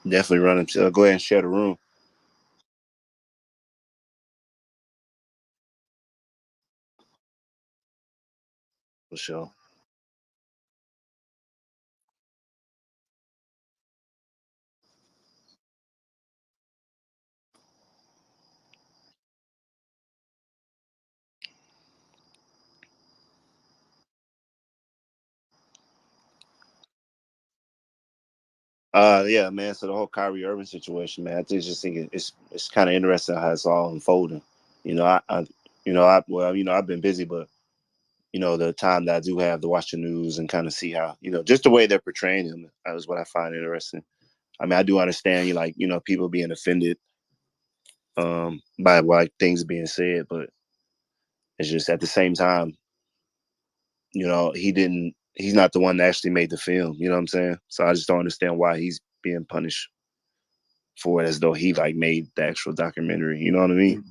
Definitely run him. Go ahead and share the room for sure. Yeah, man. So the whole Kyrie Irving situation, man. I just think it's kind of interesting how it's all unfolding. You know, I've been busy, but the time that I do have to watch the news and kind of see how, just the way they're portraying him is what I find interesting. I mean, I do understand, people being offended by like things being said, but it's just at the same time, he's not the one that actually made the film. You know what I'm saying? So I just don't understand why he's being punished for it as though he like made the actual documentary. You know what I mean?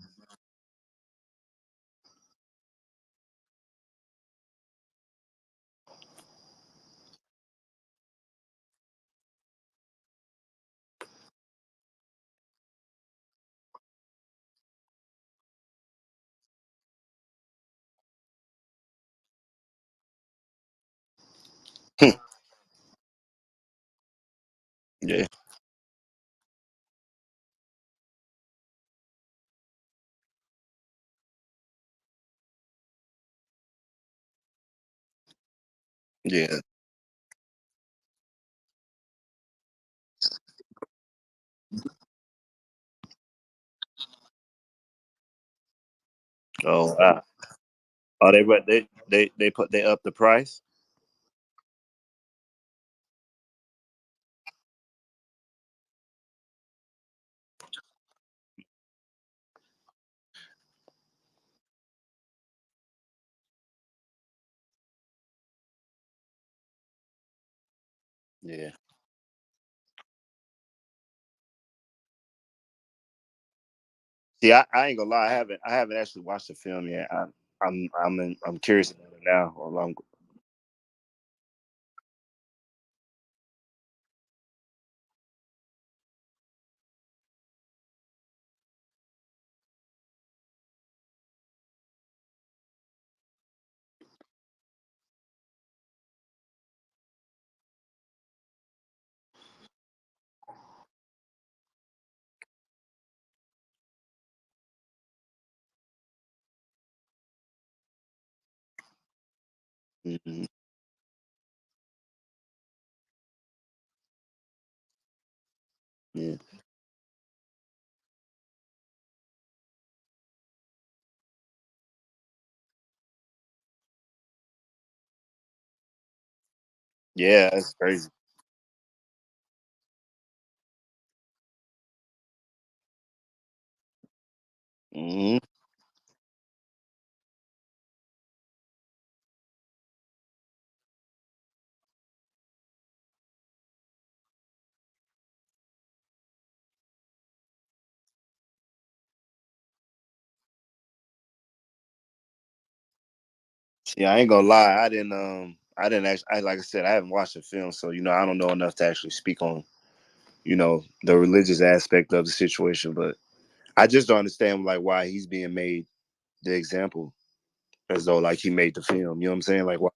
Yeah, yeah. Oh, wow. Oh, they up the price. Yeah. See, I ain't gonna lie. I haven't actually watched the film yet. I'm curious about it now. Mhm. Yeah. Yeah, that's crazy. Hmm. Yeah, I ain't gonna lie. I didn't actually. Like I said, I haven't watched the film, so I don't know enough to actually speak on the religious aspect of the situation. But I just don't understand like why he's being made the example as though like he made the film. You know what I'm saying? Like why?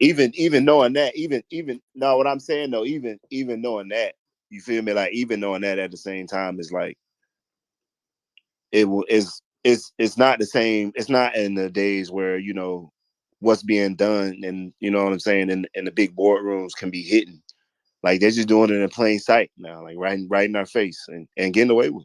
Even knowing that, even no, what I'm saying though, even knowing that, you feel me? Like even knowing that at the same time is like it will it's not the same. It's not in the days where what's being done, and you know what I'm saying, in the big boardrooms can be hidden. Like they're just doing it in plain sight now, like right in our face, and getting away with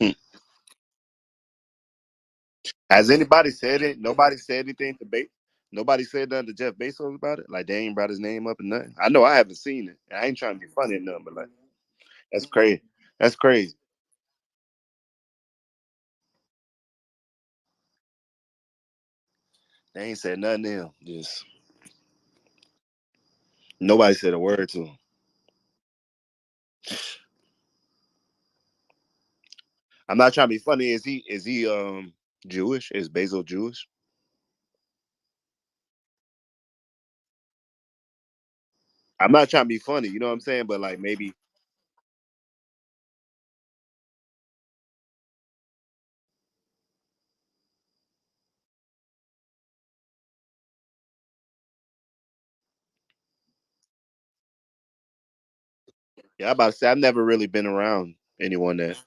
it. Has anybody said it? Nobody said anything to bait. Nobody said nothing to Jeff Bezos about it. Like they ain't brought his name up and nothing. I know I haven't seen it. I ain't trying to be funny or nothing, but like that's crazy. That's crazy. They ain't said nothing to him. Just nobody said a word to him. I'm not trying to be funny. Is he Jewish? Is Bezos Jewish? I'm not trying to be funny, you know what I'm saying? But like maybe yeah, I'm about to say I've never really been around anyone that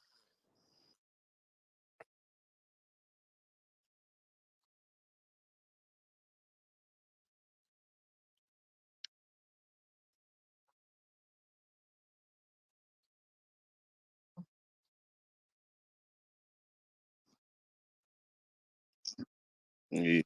yeah.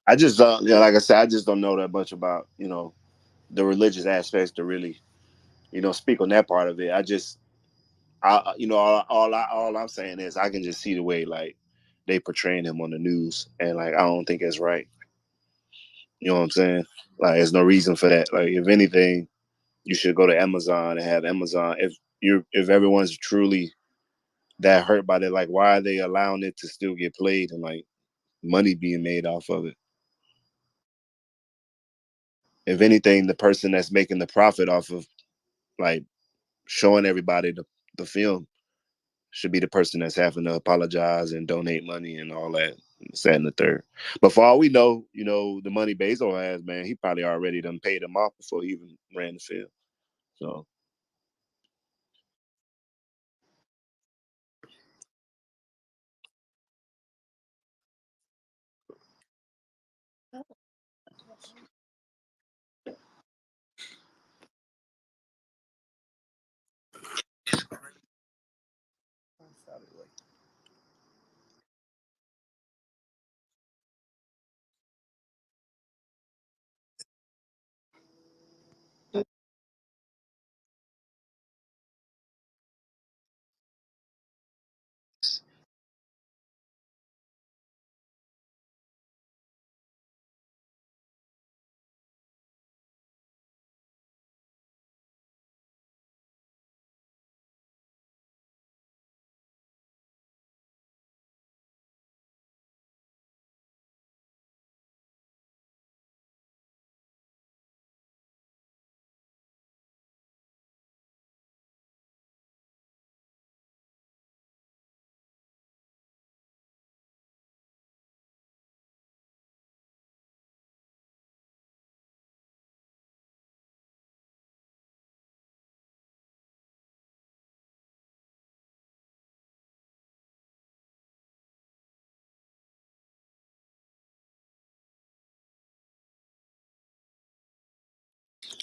I just like I said, I just don't know that much about, the religious aspects to really, speak on that part of it. I just all I'm saying is I can just see the way like they portraying him on the news, and like I don't think it's right. You know what I'm saying? Like there's no reason for that. Like if anything, you should go to Amazon and have Amazon. If everyone's truly that hurt by it, like why are they allowing it to still get played and like money being made off of it? If anything, the person that's making the profit off of like showing everybody the film should be the person that's having to apologize and donate money and all that, sad and the third. But for all we know, the money Bezos has, man, he probably already done paid him off before he even ran the field. So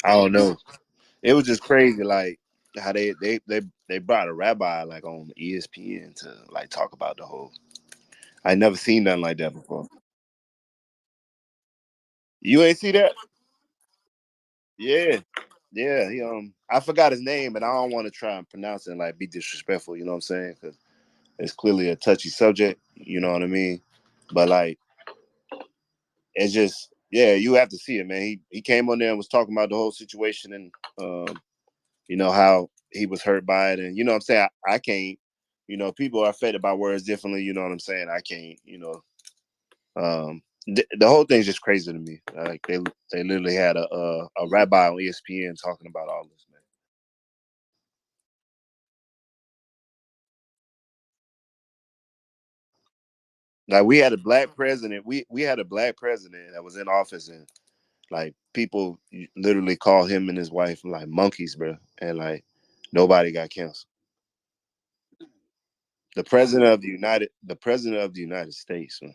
I don't know. It was just crazy, like how they brought a rabbi like on ESPN to like talk about the whole. I never seen nothing like that before. You ain't see that? Yeah, yeah. I forgot his name, and I don't want to try and pronounce it and like be disrespectful. You know what I'm saying? Because it's clearly a touchy subject. You know what I mean? But like, it's just yeah, you have to see it, man. He came on there and was talking about the whole situation and how he was hurt by it, and you know what I'm saying. I can't. People are affected by words differently. You know what I'm saying? I can't. The whole thing's just crazy to me. Like they literally had a rabbi on ESPN talking about all this, man. Like we had a black president. We had a black president that was in office, and like people literally call him and his wife like monkeys, bro. And like nobody got canceled. The president of the United States, man.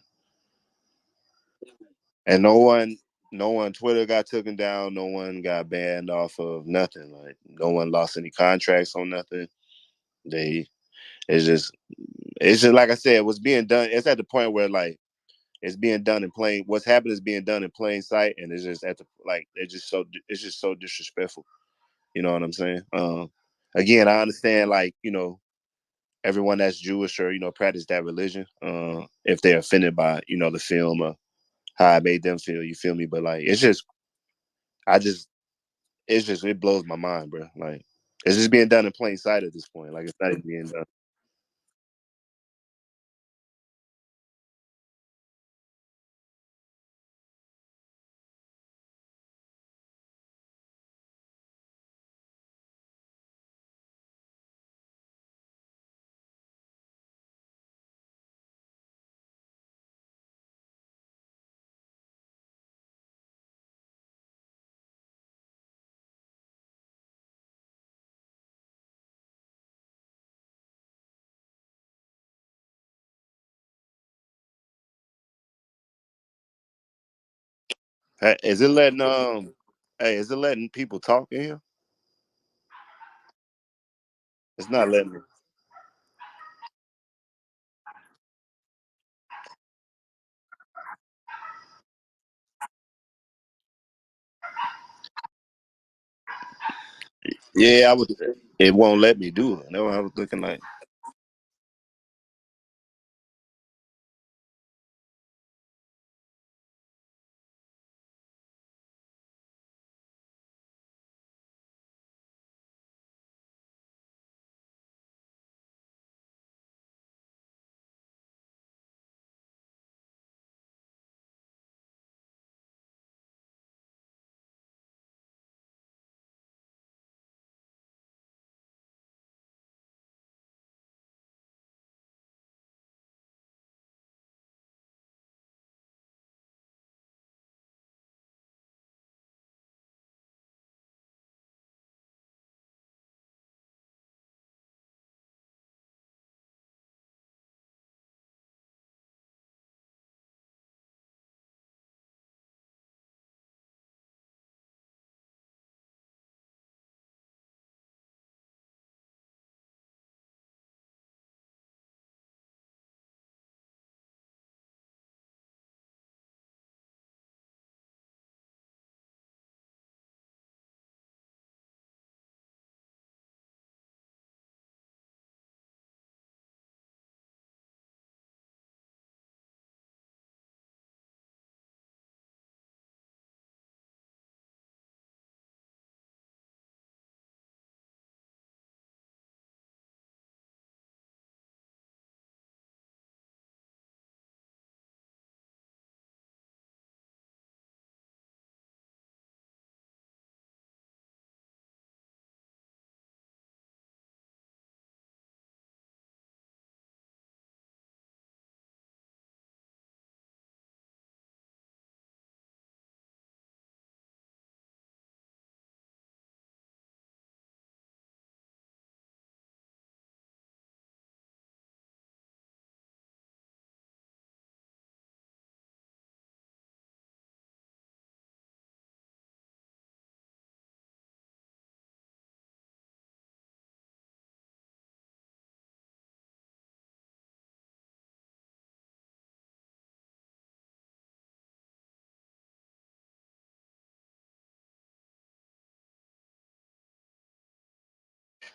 And no one Twitter got taken down. No one got banned off of nothing. Like no one lost any contracts on nothing. They it's just it's just like I said, what's being done. It's at the point where like it's being done in plain. What's happening is being done in plain sight, and it's just at the like it's just so disrespectful. You know what I'm saying? Again, I understand like everyone that's Jewish or practice that religion. If they're offended by the film or how I made them feel, you feel me? But like I just it blows my mind, bro. Like it's just being done in plain sight at this point. Like it's not even being done. Hey, is it letting people talk in here? It's not letting me. Yeah, I would. It won't let me do it. No, I was looking like.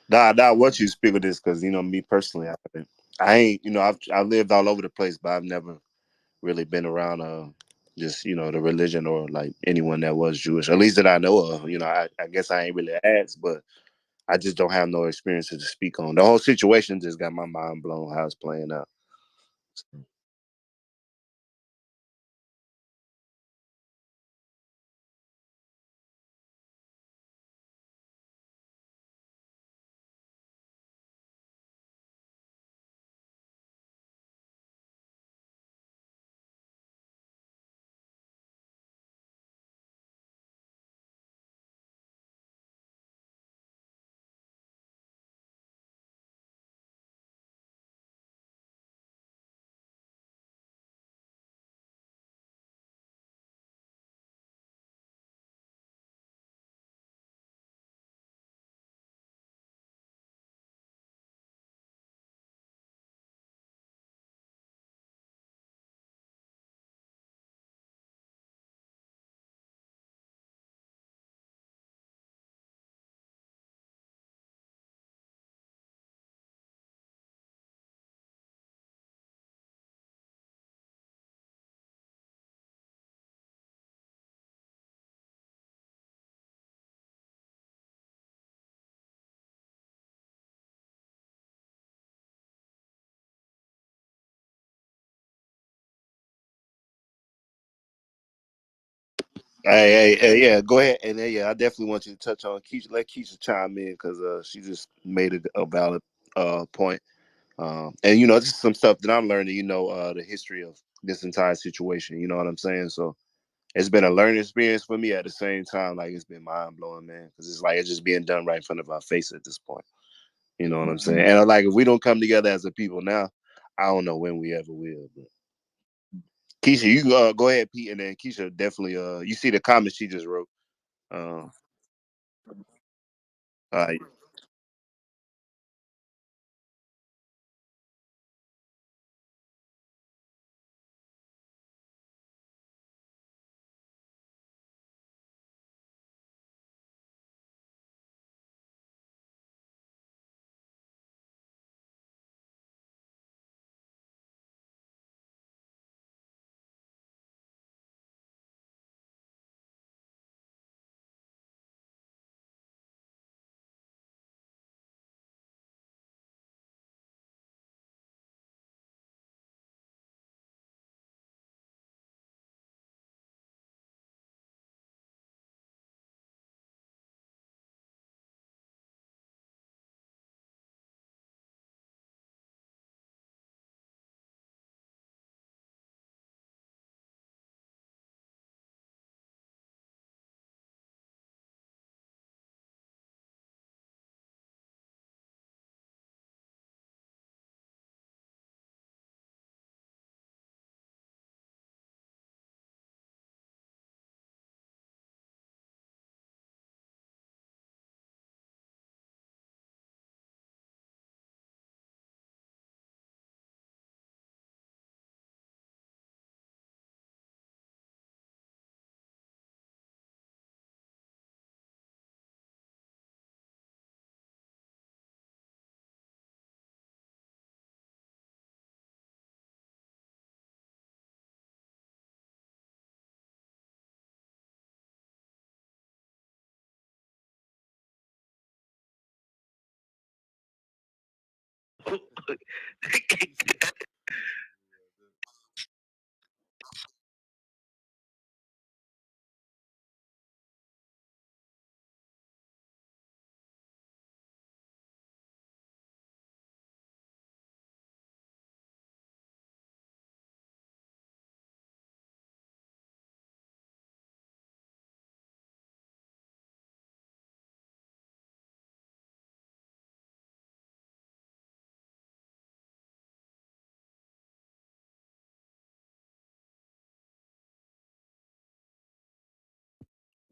Nah. What you speak of this? Because me personally, I ain't. I've lived all over the place, but I've never really been around just the religion or like anyone that was Jewish, at least that I know of. I guess I ain't really asked, but I just don't have no experiences to speak on. The whole situation just got my mind blown how it's playing out. Hey, yeah, go ahead. And yeah, I definitely want you to touch on Keisha. Let Keisha chime in because she just made a valid point. And just some stuff that I'm learning. The history of this entire situation. You know what I'm saying? So it's been a learning experience for me. At the same time, like it's been mind blowing, man. Because it's like it's just being done right in front of our face at this point. You know what I'm saying? And like if we don't come together as a people now, I don't know when we ever will. But Keisha, you go ahead, Pete, and then Keisha definitely. You see the comments she just wrote. Uh, uh,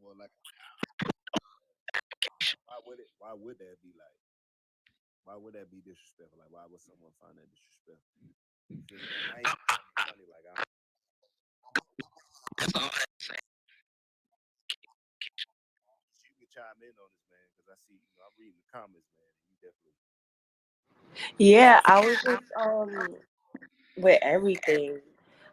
well, like, why would that be like? Why would that be disrespectful? Like, why would someone find that disrespectful? You feel me? I ain't funny. Like, you can chime in on this, man, because I see, I'm reading the comments, man, and you definitely. Yeah, I was just with everything.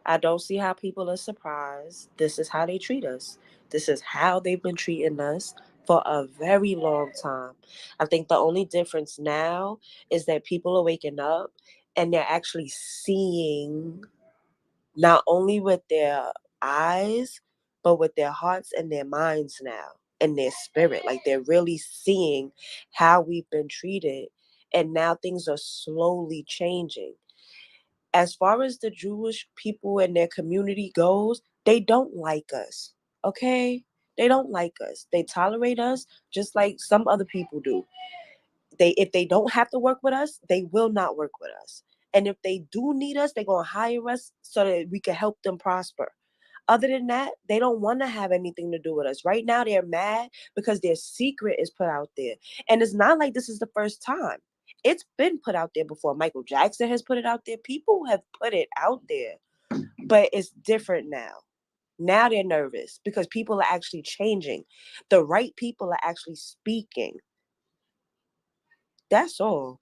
I don't see how people are surprised. This is how they treat us. This is how they've been treating us for a very long time. I think the only difference now is that people are waking up and they're actually seeing not only with their eyes, but with their hearts and their minds now and their spirit. Like they're really seeing how we've been treated. And now things are slowly changing. As far as the Jewish people and their community goes, they don't like us. Okay? They don't like us. They tolerate us just like some other people do. They if they don't have to work with us, they will not work with us. And if they do need us, they're gonna hire us so that we can help them prosper. Other than that, they don't want to have anything to do with us. Right now, they're mad because their secret is put out there. And it's not like this is the first time. It's been put out there before. Michael Jackson has put it out there. People have put it out there, but it's different now. Now they're nervous because people are actually changing. The right people are actually speaking. That's all.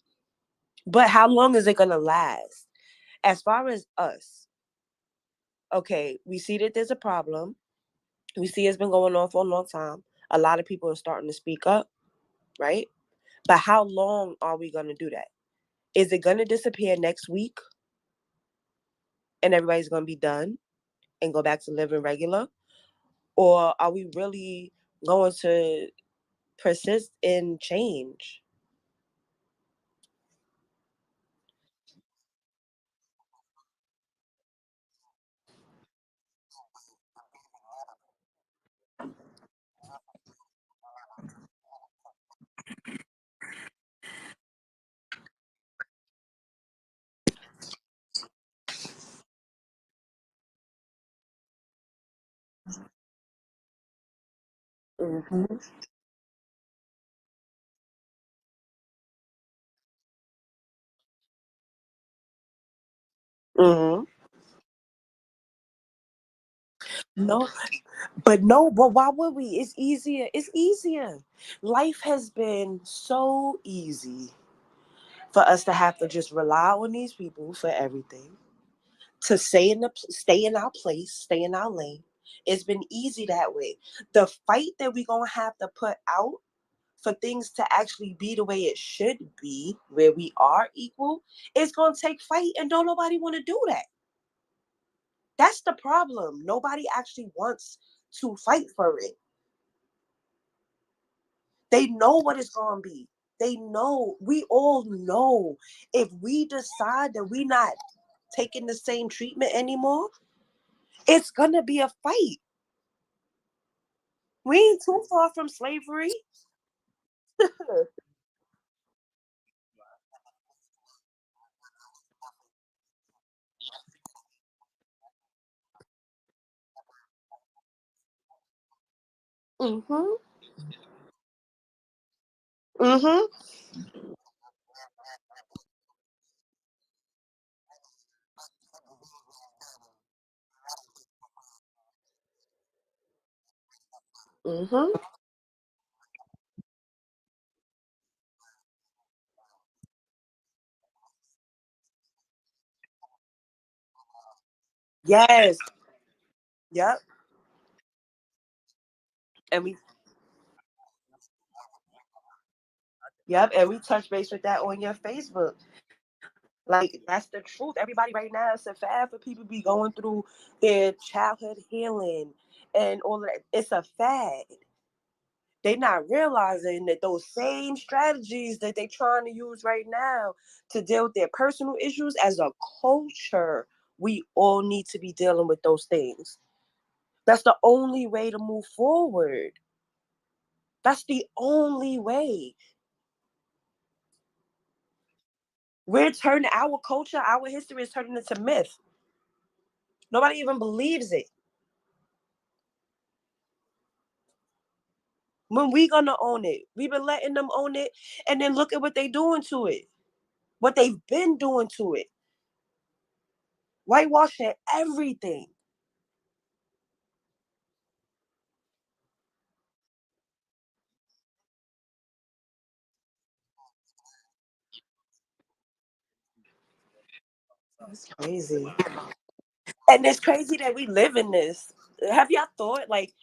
But how long is it going to last? As far as us, okay, we see that there's a problem. We see it's been going on for a long time. A lot of people are starting to speak up, right? But how long are we going to do that? Is it going to disappear next week and everybody's going to be done and go back to living regular? Or are we really going to persist in change? Mm-hmm. Mm-hmm. No, but no, but why would we? It's easier. It's easier. Life has been so easy for us to have to just rely on these people for everything. To stay in our place, stay in our lane. It's been easy that way. The fight that we're gonna have to put out for things to actually be the way it should be, where we are equal, it's gonna take fight, and don't nobody want to do that. That's the problem. Nobody actually wants to fight for it. They know what it's gonna be. They know. We all know. If we decide that we're not taking the same treatment anymore, it's gonna be a fight. We ain't too far from slavery. Mhm. Mhm. Mhm. Yes. Yep. And we Yep, and we touch base with that on your Facebook. Like that's the truth. Everybody right now, it's a fad for people to be going through their childhood healing and all of that. It's a fad. They're not realizing that those same strategies that they're trying to use right now to deal with their personal issues as a culture, we all need to be dealing with those things. That's the only way to move forward. That's the only way. We're turning our culture, our history is turning into myth. Nobody even believes it. When we gonna own it? We've been letting them own it, and then look at what they doing to it. What they've been doing to it. Whitewashing everything. It's crazy. And it's crazy that we live in this. Have y'all thought, like,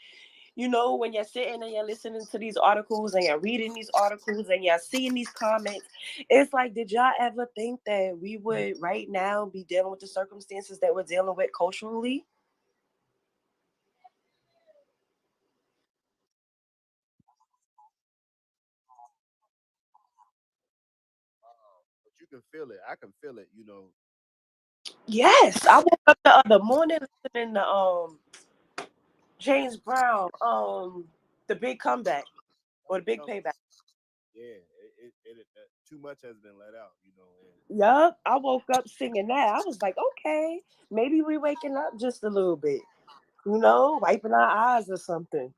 when you're sitting and you're listening to these articles and you're reading these articles and you're seeing these comments, it's like, did y'all ever think that we would right now be dealing with the circumstances that we're dealing with culturally? But you can feel it. I can feel it. Yes. I woke up the other morning listening to James Brown, the big comeback or the big payback. Yeah, too much has been let out. And Yup. I woke up singing that. I was like, okay, maybe we waking up just a little bit, wiping our eyes or something.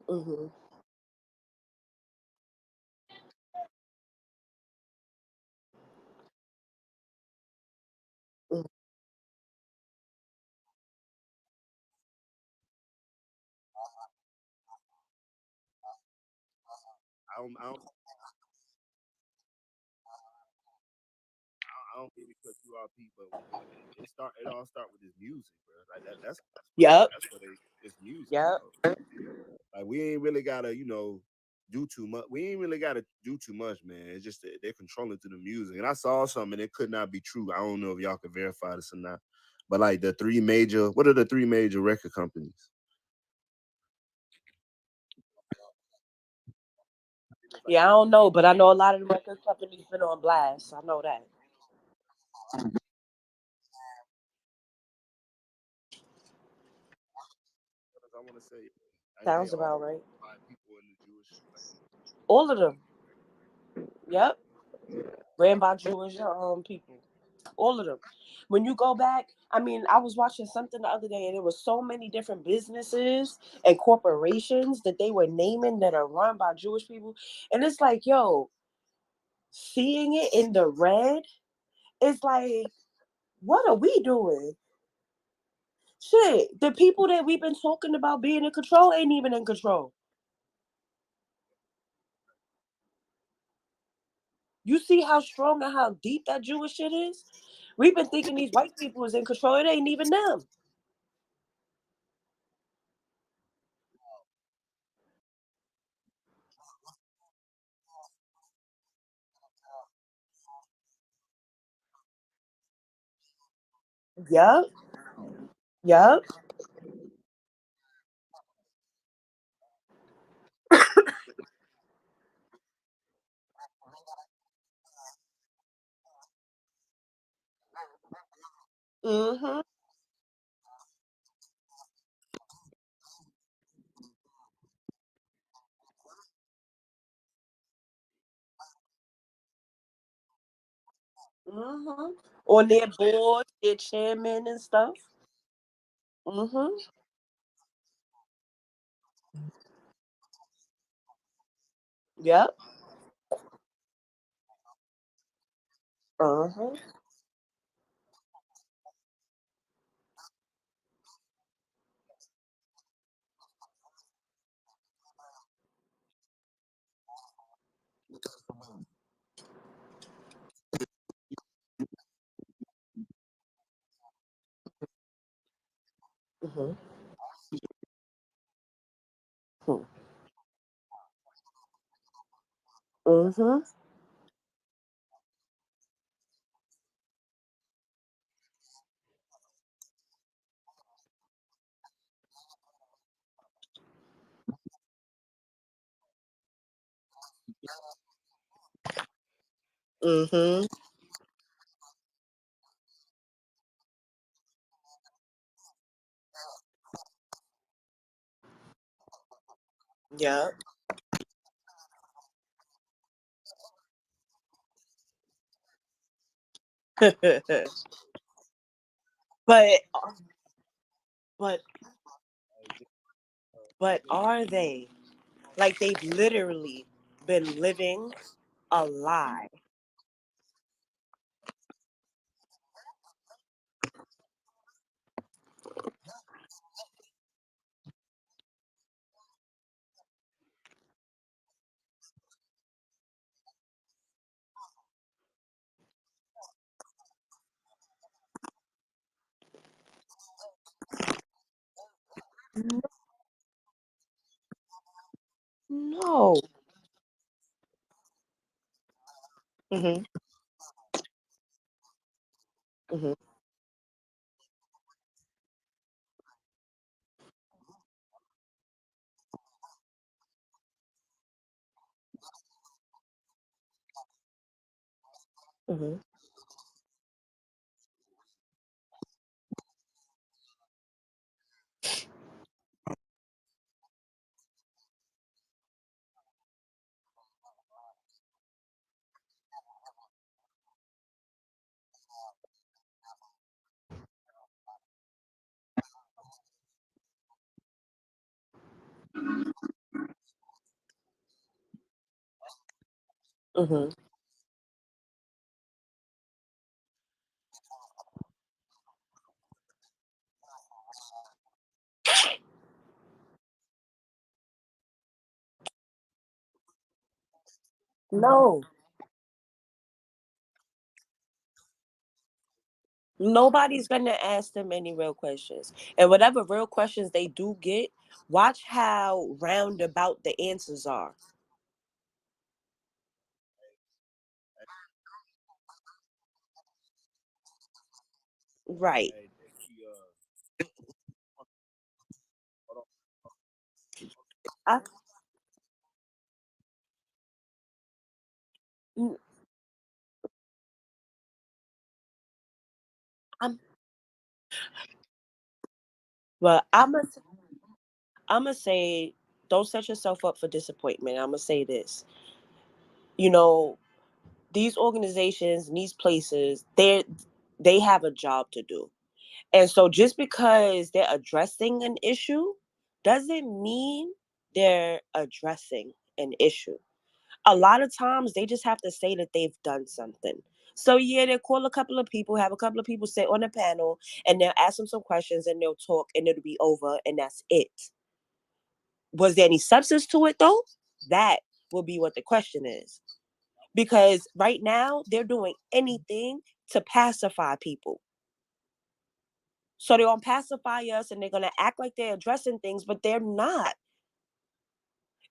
Hmm. I don't mean to cut you off, Pete, but it all start with his music, bro. Like Yep. that's what it's music, Yep. bro. Like we ain't really gotta, do too much. We ain't really got to do too much, man. It's just that they're controlling through the music. And I saw something, and it could not be true. I don't know if y'all can verify this or not. But like what are the three major record companies? Yeah, I don't know, but I know a lot of the record companies been on blast. I know that. I want to say, and they Sounds all about right. by people in the Jewish, like, All of them. Yep. Ran by Jewish people. All of them. When you go back, I mean, I was watching something the other day, and there was so many different businesses and corporations that they were naming that are run by Jewish people, and it's like, yo, seeing it in the red, it's like, what are we doing? Shit, the people that we've been talking about being in control ain't even in control. You see how strong and how deep that Jewish shit is? We've been thinking these white people is in control. It ain't even them. Yup. Yup. Mm-hmm. Mm-hmm. On their board, their chairman and stuff. Mm-hmm. Yep. Uh-huh. Mm-hmm. Mm-hmm. Mm-hmm. Yep. but but but are they? Like they've literally been living a lie. No. Mm-hmm. Mm-hmm. Mm-hmm. Mm-hmm. No. Nobody's gonna ask them any real questions. And whatever real questions they do get, watch how roundabout the answers are. Right. Hey, hold I, mm, I'm well. I'm gonna say, don't set yourself up for disappointment. I'm gonna say this. You know, these organizations, these places, they have a job to do. And so just because they're addressing an issue doesn't mean they're addressing an issue. A lot of times they just have to say that they've done something. So yeah, they'll call a couple of people, have a couple of people sit on a panel, and they'll ask them some questions and they'll talk and it'll be over and that's it. Was there any substance to it though? That will be what the question is. Because right now they're doing anything to pacify people. So they're gonna pacify us and they're gonna act like they're addressing things, but they're not.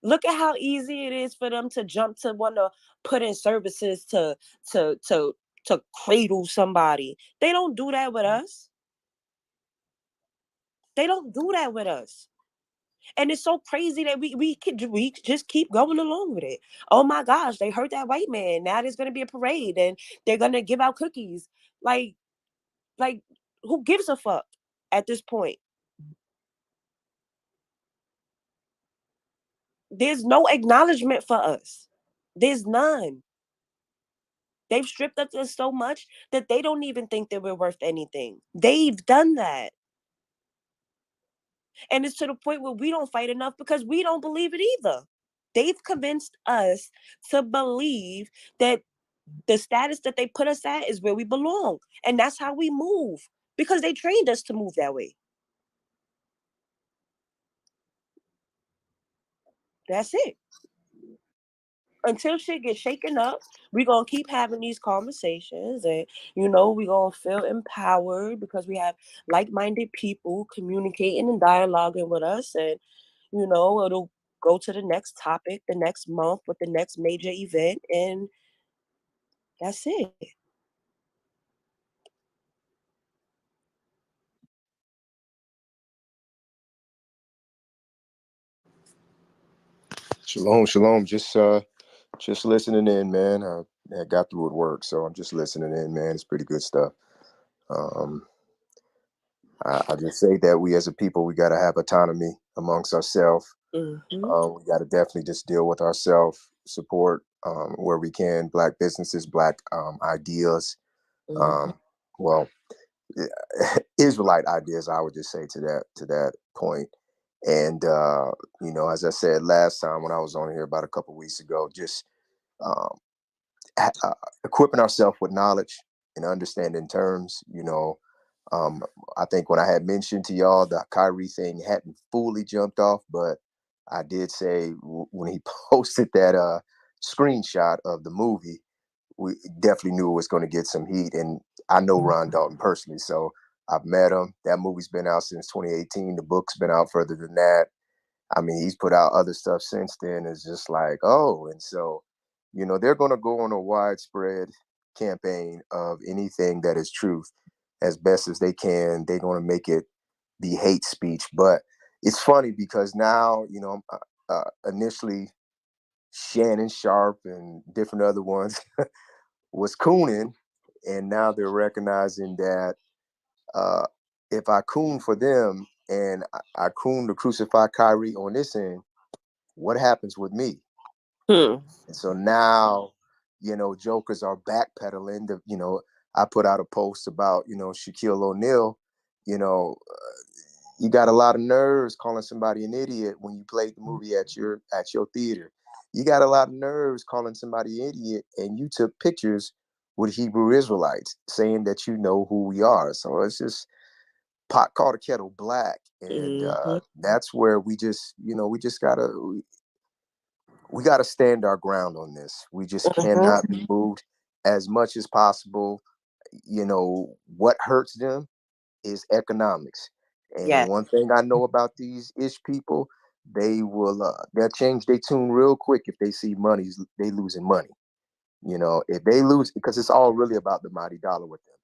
Look at how easy it is for them to jump to want to put in services to to to cradle somebody. They don't do that with us. They don't do that with us. And it's so crazy that we just keep going along with it. Oh my gosh, they hurt that white man. Now there's gonna be a parade and they're gonna give out cookies. Like like who gives a fuck at this point? There's no acknowledgement for us. There's none. They've stripped us so much that they don't even think that we're worth anything. They've done that. And it's to the point where we don't fight enough because we don't believe it either. They've convinced us to believe that the status that they put us at is where we belong. And that's how we move because they trained us to move that way. That's it. Until shit gets shaken up, we're gonna keep having these conversations and we're gonna feel empowered because we have like-minded people communicating and dialoguing with us and it'll go to the next topic the next month with the next major event and that's it. Shalom, shalom. Just listening in, man. I got through at work, so I'm just listening in, man. It's pretty good stuff. Um, I just say that we as a people, we got to have autonomy amongst ourselves. Hmm. We got to definitely just deal with ourselves, support where we can, black businesses, black ideas. Hmm. Um, well, Israelite ideas, I would just say to that point. And as I said last time when I was on here about a couple weeks ago, just um, equipping ourselves with knowledge and understanding terms. Um, I think when I had mentioned to y'all the Kyrie thing hadn't fully jumped off, but I did say when he posted that screenshot of the movie, we definitely knew it was going to get some heat. And I know Ron Dalton personally, so I've met him. That movie's been out since 2018. The book's been out further than that. I mean, he's put out other stuff since then. It's just like, oh, and so, they're going to go on a widespread campaign of anything that is truth as best as they can. They're going to make it be hate speech. But it's funny because now, initially Shannon Sharp and different other ones was cooning, and now they're recognizing that uh, if I coon for them and I coon to crucify Kyrie on this end, what happens with me? Hmm. And so now, jokers are backpedaling. I put out a post about, Shaquille O'Neal. You know, you got a lot of nerves calling somebody an idiot when you played the movie at your theater. You got a lot of nerves calling somebody an idiot, and you took pictures with Hebrew Israelites saying that you know who we are. So it's just pot called a kettle black, and Hmm. that's where we just gotta stand our ground on this. We just Hmm. cannot be moved as much as possible. What hurts them is economics. And the Yeah. one thing I know about these ish people, they'll change their tune real quick if they see they losing money. If they lose, because it's all really about the mighty dollar with them.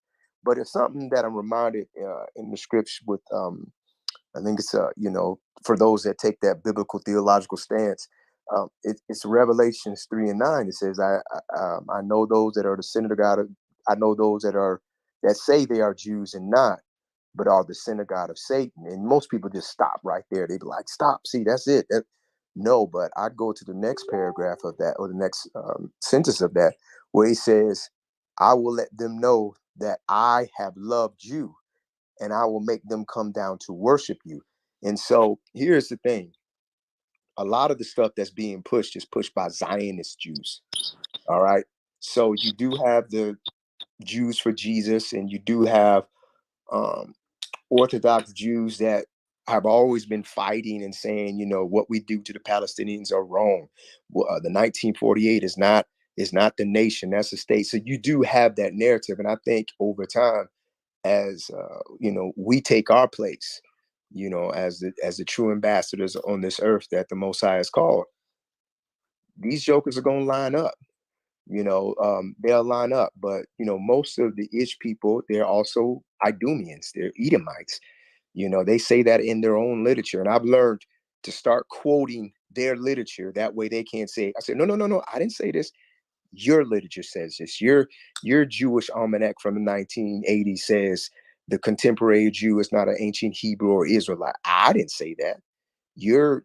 But it's something that I'm reminded in the scripture with I think it's for those that take that biblical theological stance, it's Revelations 3:9. It says, I know those that are the synagogue of, I know those that say they are Jews and not, but are the synagogue of Satan. And most people just stop right there. They be like, stop, see, that's it. No, but I go to the next paragraph of that, or the next sentence of that, where he says, I will let them know that I have loved you, and I will make them come down to worship you. And so here's the thing: a lot of the stuff that's being pushed is pushed by Zionist Jews. All right. So you do have the Jews for Jesus, and you do have um, Orthodox Jews that have always been fighting and saying, what we do to the Palestinians are wrong. The 1948 is not the nation, that's the state. So you do have that narrative, and I think over time, as we take our place, as the true ambassadors on this earth that the Most High has called, these jokers are going to line up. They'll line up. But most of the Ish people, they're also Idumeans, they're Edomites. They say that in their own literature, and I've learned to start quoting their literature. That way they can't say, I said, no, no, no, no, I didn't say this. Your literature says this. Your Jewish almanac from the 1980s says the contemporary Jew is not an ancient Hebrew or Israelite. I didn't say that. Your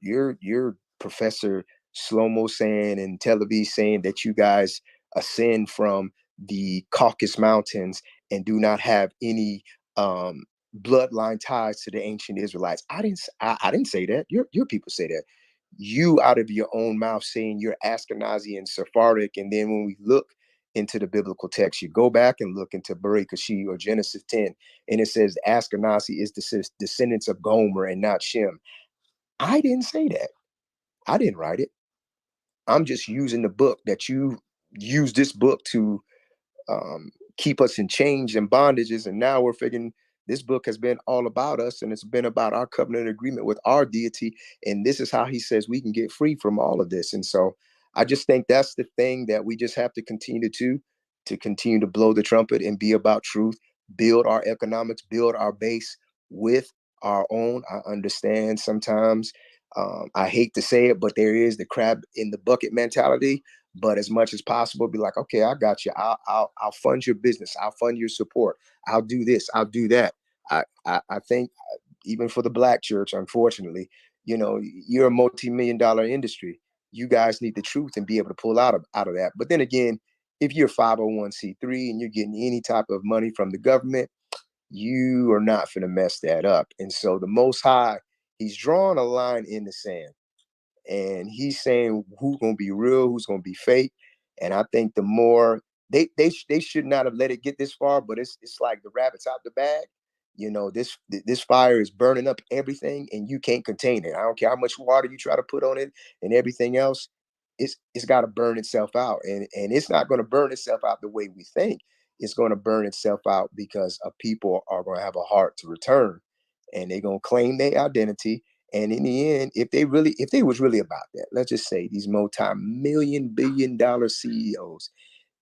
Professor Shlomo saying and Tel Aviv saying that you guys ascend from the Caucasus Mountains and do not have any bloodline ties to the ancient Israelites. I didn't say that. Your people say that. You out of your own mouth saying you're Ashkenazi and Sephardic, and then when we look into the biblical text, you go back and look into Bereshit or Genesis 10, and it says Ashkenazi is the descendants of Gomer and not Shem. I didn't say that. I didn't write it. I'm just using the book that you use this book to keep us in chains and bondages. And now we're figuring this book has been all about us, and it's been about our covenant agreement with our deity. And this is how he says we can get free from all of this. And so I just think that's the thing that we just have to continue to continue to blow the trumpet and be about truth, build our economics, build our base with our own. I understand sometimes, I hate to say it, but there is the crab in the bucket mentality. But as much as possible, be like, okay, I got you. I'll fund your business. I'll fund your support. I'll do this. I'll do that. I think even for the Black church, unfortunately, you're a multi-million-dollar industry. You guys need the truth and be able to pull out of that. But then again, if you're 501c3 and you're getting any type of money from the government, you are not going to mess that up. And so the Most High, he's drawing a line in the sand, and he's saying who's going to be real, who's going to be fake. And I think the more they should not have let it get this far, but it's like the rabbit's out the bag. This fire is burning up everything, and you can't contain it. I don't care how much water you try to put on it and everything else. It's got to burn itself out, and it's not going to burn itself out the way we think. It's going to burn itself out because people are going to have a heart to return, and they're going to claim their identity. And in the end, if they was really about that, let's just say these multi-million billion dollar CEOs,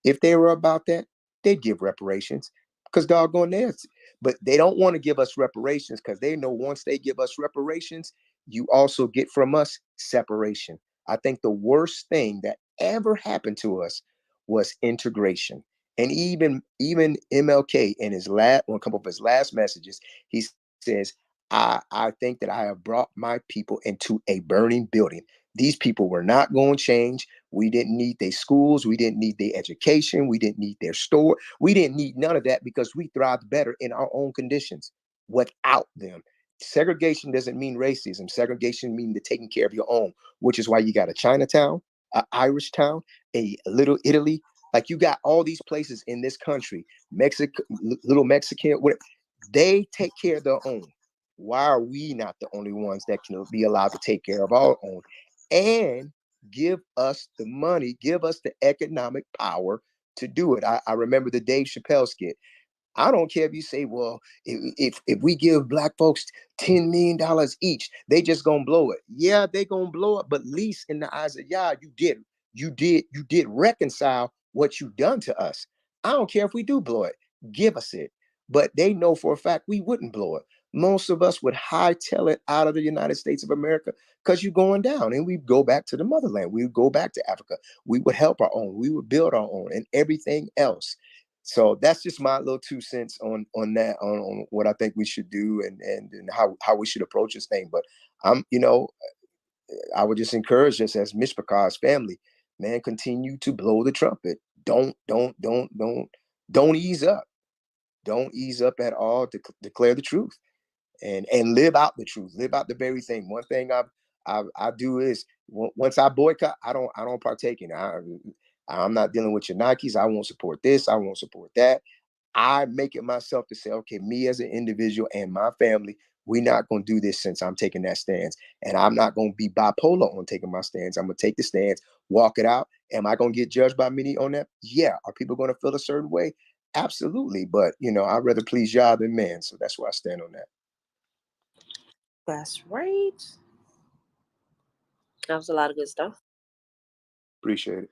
if they were about that, they'd give reparations, because doggone there. But they don't want to give us reparations because they know once they give us reparations, you also get from us separation. I think the worst thing that ever happened to us was integration. And even MLK in his last, on a couple of his last messages, he says, I think that I have brought my people into a burning building. These people were not going to change. We didn't need their schools. We didn't need their education. We didn't need their store. We didn't need none of that because we thrived better in our own conditions without them. Segregation doesn't mean racism. Segregation means the taking care of your own, which is why you got a Chinatown, an Irish town, a Little Italy. Like, you got all these places in this country, Mexico, Little Mexican, whatever. They take care of their own. Why are we not the only ones that can be allowed to take care of our own and give us the money, give us the economic power to do it? I remember the Dave Chappelle skit. I don't care if you say, well, if we give Black folks $10 million each, they just gonna blow it. Yeah, they gonna blow it, but at least in the eyes of Yah, you did reconcile what you done to us. I don't care if we do blow it. Give us it. but they know for a fact we wouldn't blow it. Most of us would hightail it out of the United States of America because you're going down, and we go back to the motherland. We would go back to Africa. We would help our own. We would build our own, and everything else. So that's just my little 2 cents on that, on what I think we should do, and how we should approach this thing. But I'm, I would just encourage us as Mishpakar's family, man, continue to blow the trumpet. Don't ease up. Don't ease up at all. Declare the truth, and live out the truth. Live out the very thing. One thing I do is, once I boycott, I don't partake in it. I'm not dealing with your Nikes. I won't support this. I won't support that. I make it myself to say, okay, me as an individual and my family, we're not going to do this since I'm taking that stance. And I'm not going to be bipolar on taking my stance. I'm going to take the stance, walk it out. Am I going to get judged by many on that? Yeah. Are people going to feel a certain way? Absolutely. But, I'd rather please y'all than man. So that's where I stand on that. That's right. That was a lot of good stuff. Appreciate it.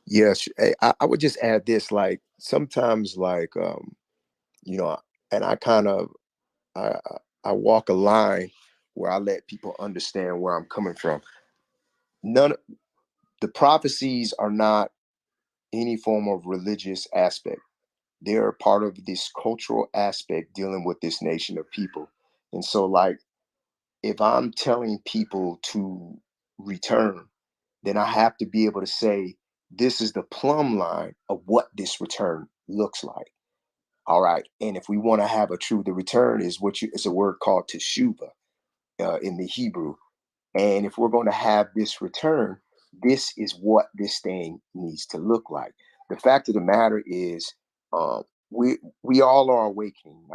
Yes, I would just add this, like sometimes, like you know, and I kind of I I walk a line where I let people understand where I'm coming from. None the prophecies are not any form of religious aspect. They're part of this cultural aspect dealing with this nation of people. And so, like, if I'm telling people to return, then I have to be able to say, this is the plumb line of what this return looks like. All right. And if we want to have a true, the return is it's a word called teshuva in the Hebrew. And if we're going to have this return, this is what this thing needs to look like. The fact of the matter is, um, we all are awakening.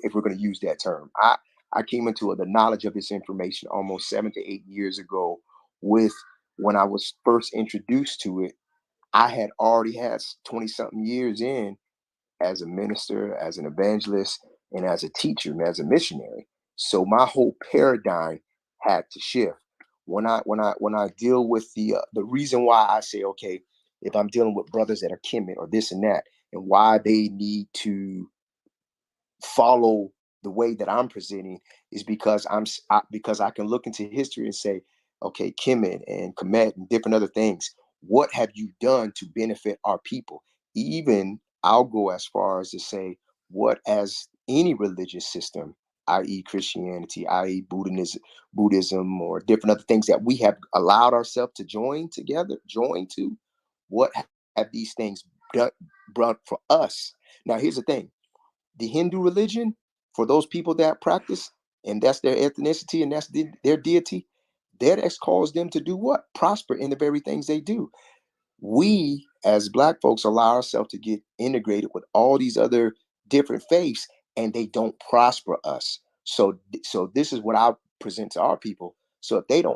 If we're going to use that term, I came into the knowledge of this information almost 7 to 8 years ago. With when I was first introduced to it, I had already had 20 something years in as a minister, as an evangelist, and as a teacher, and as a missionary. So my whole paradigm had to shift. When I deal with the reason why I say, okay, if I'm dealing with brothers that are Kemet or this and that, and why they need to follow the way that I'm presenting, is because because I can look into history and say, okay, Kemet and Kemet and different other things. What have you done to benefit our people? Even I'll go as far as to say, what as any religious system, i.e., Christianity, i.e., Buddhism, or different other things that we have allowed ourselves to join to, what have these things brought for us? Now, here's the thing: the Hindu religion, for those people that practice, and that's their ethnicity and that's their deity, that has caused them to do what? Prosper in the very things they do. We as black folks allow ourselves to get integrated with all these other different faiths, and they don't prosper us. So this is what I present to our people. So if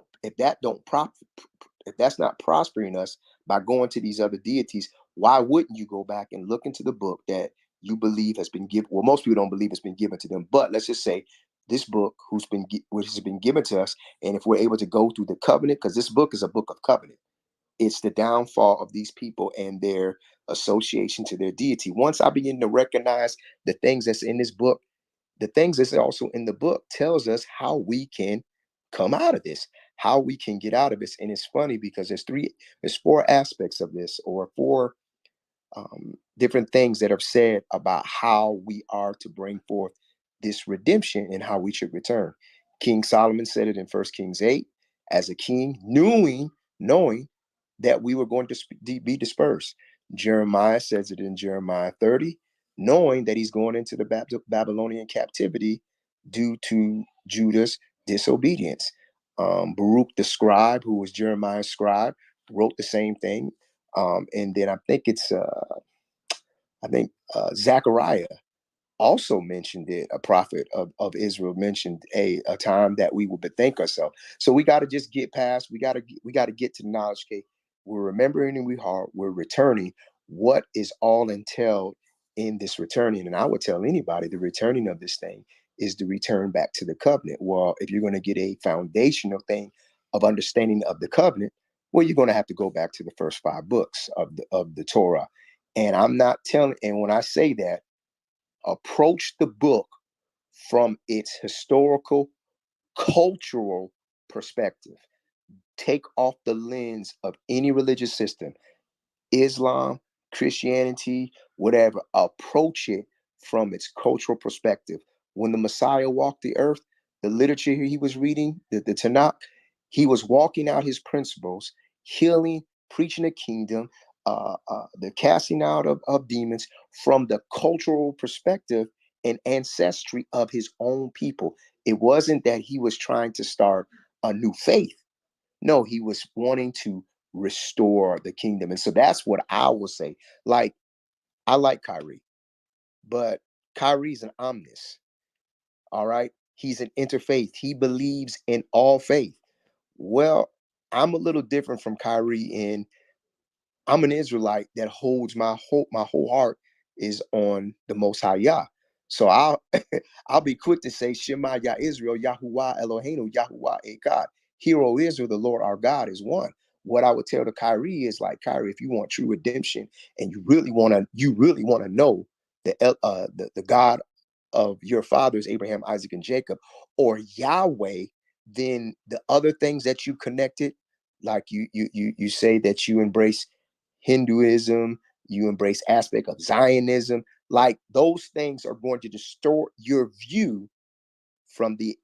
that's not prospering us by going to these other deities, why wouldn't you go back and look into the book that you believe has been given? Well, most people don't believe it's been given to them, but let's just say this book which has been given to us, and if we're able to go through the covenant, because this book is a book of covenant, it's the downfall of these people and their association to their deity. Once I begin to recognize the things that's in this book, the things that's also in the book tells us how we can come out of this, how we can get out of this. And it's funny because there's four aspects of this, or four different things that are said about how we are to bring forth this redemption and how we should return. King Solomon said it in First Kings 8, as a king, knowing that we were going to be dispersed. Jeremiah says it in Jeremiah 30, knowing that he's going into the Babylonian captivity due to Judah's disobedience. Baruch the scribe, who was Jeremiah's scribe, wrote the same thing. And then I think Zechariah also mentioned it. A prophet of Israel mentioned a time that we will bethink ourselves. So we got to just get past. We got to get to the knowledge. Okay, we're remembering and we're returning. What is all entailed in this returning? And I would tell anybody the returning of this thing is the return back to the covenant. Well, if you're going to get a foundational thing of understanding of the covenant, well, you're going to have to go back to the first 5 books of the Torah. And I'm not telling. And when I say that, approach the book from its historical, cultural perspective. Take off the lens of any religious system, Islam, Christianity, whatever. Approach it from its cultural perspective. When the Messiah walked the earth, the literature he was reading, the Tanakh, he was walking out his principles, healing, preaching the kingdom, the casting out of demons from the cultural perspective and ancestry of his own people. It wasn't that he was trying to start a new faith. No, he was wanting to restore the kingdom. And so that's what I will say. Like, I like Kyrie, but Kyrie's an omnis. All right. He's an interfaith. He believes in all faith. Well, I'm a little different from Kyrie in I'm an Israelite that holds my whole heart is on the Most High Yah. So I'll I'll be quick to say Shema Yah Israel, Yahuwah Eloheinu, Yahuwah Echad. Hear, O Israel, the Lord our God is one. what I would tell to Kyrie is like, Kyrie, if you want true redemption and you really want to know the God of your fathers, Abraham, Isaac, and Jacob, or Yahweh, then the other things that you connected, like you say that you embrace Hinduism, you embrace aspect of Zionism, like those things are going to distort your view from the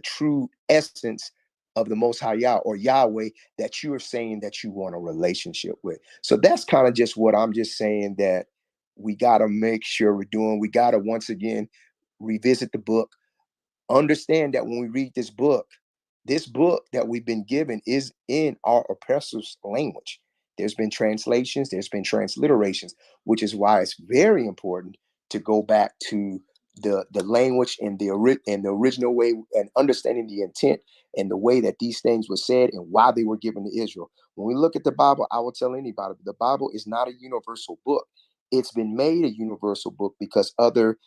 true essence of the Most High Yah or Yahweh that you're saying that you want a relationship with. So that's kind of just what I'm just saying that we got to make sure we're doing. We got to once again revisit the book, understand that when we read this book that we've been given is in our oppressor's language. There's been translations, there's been transliterations, which is why it's very important to go back to the language and the original way, and understanding the intent and the way that these things were said and why they were given to Israel. When we look at the Bible, I will tell anybody the Bible is not a universal book. It's been made a universal book because other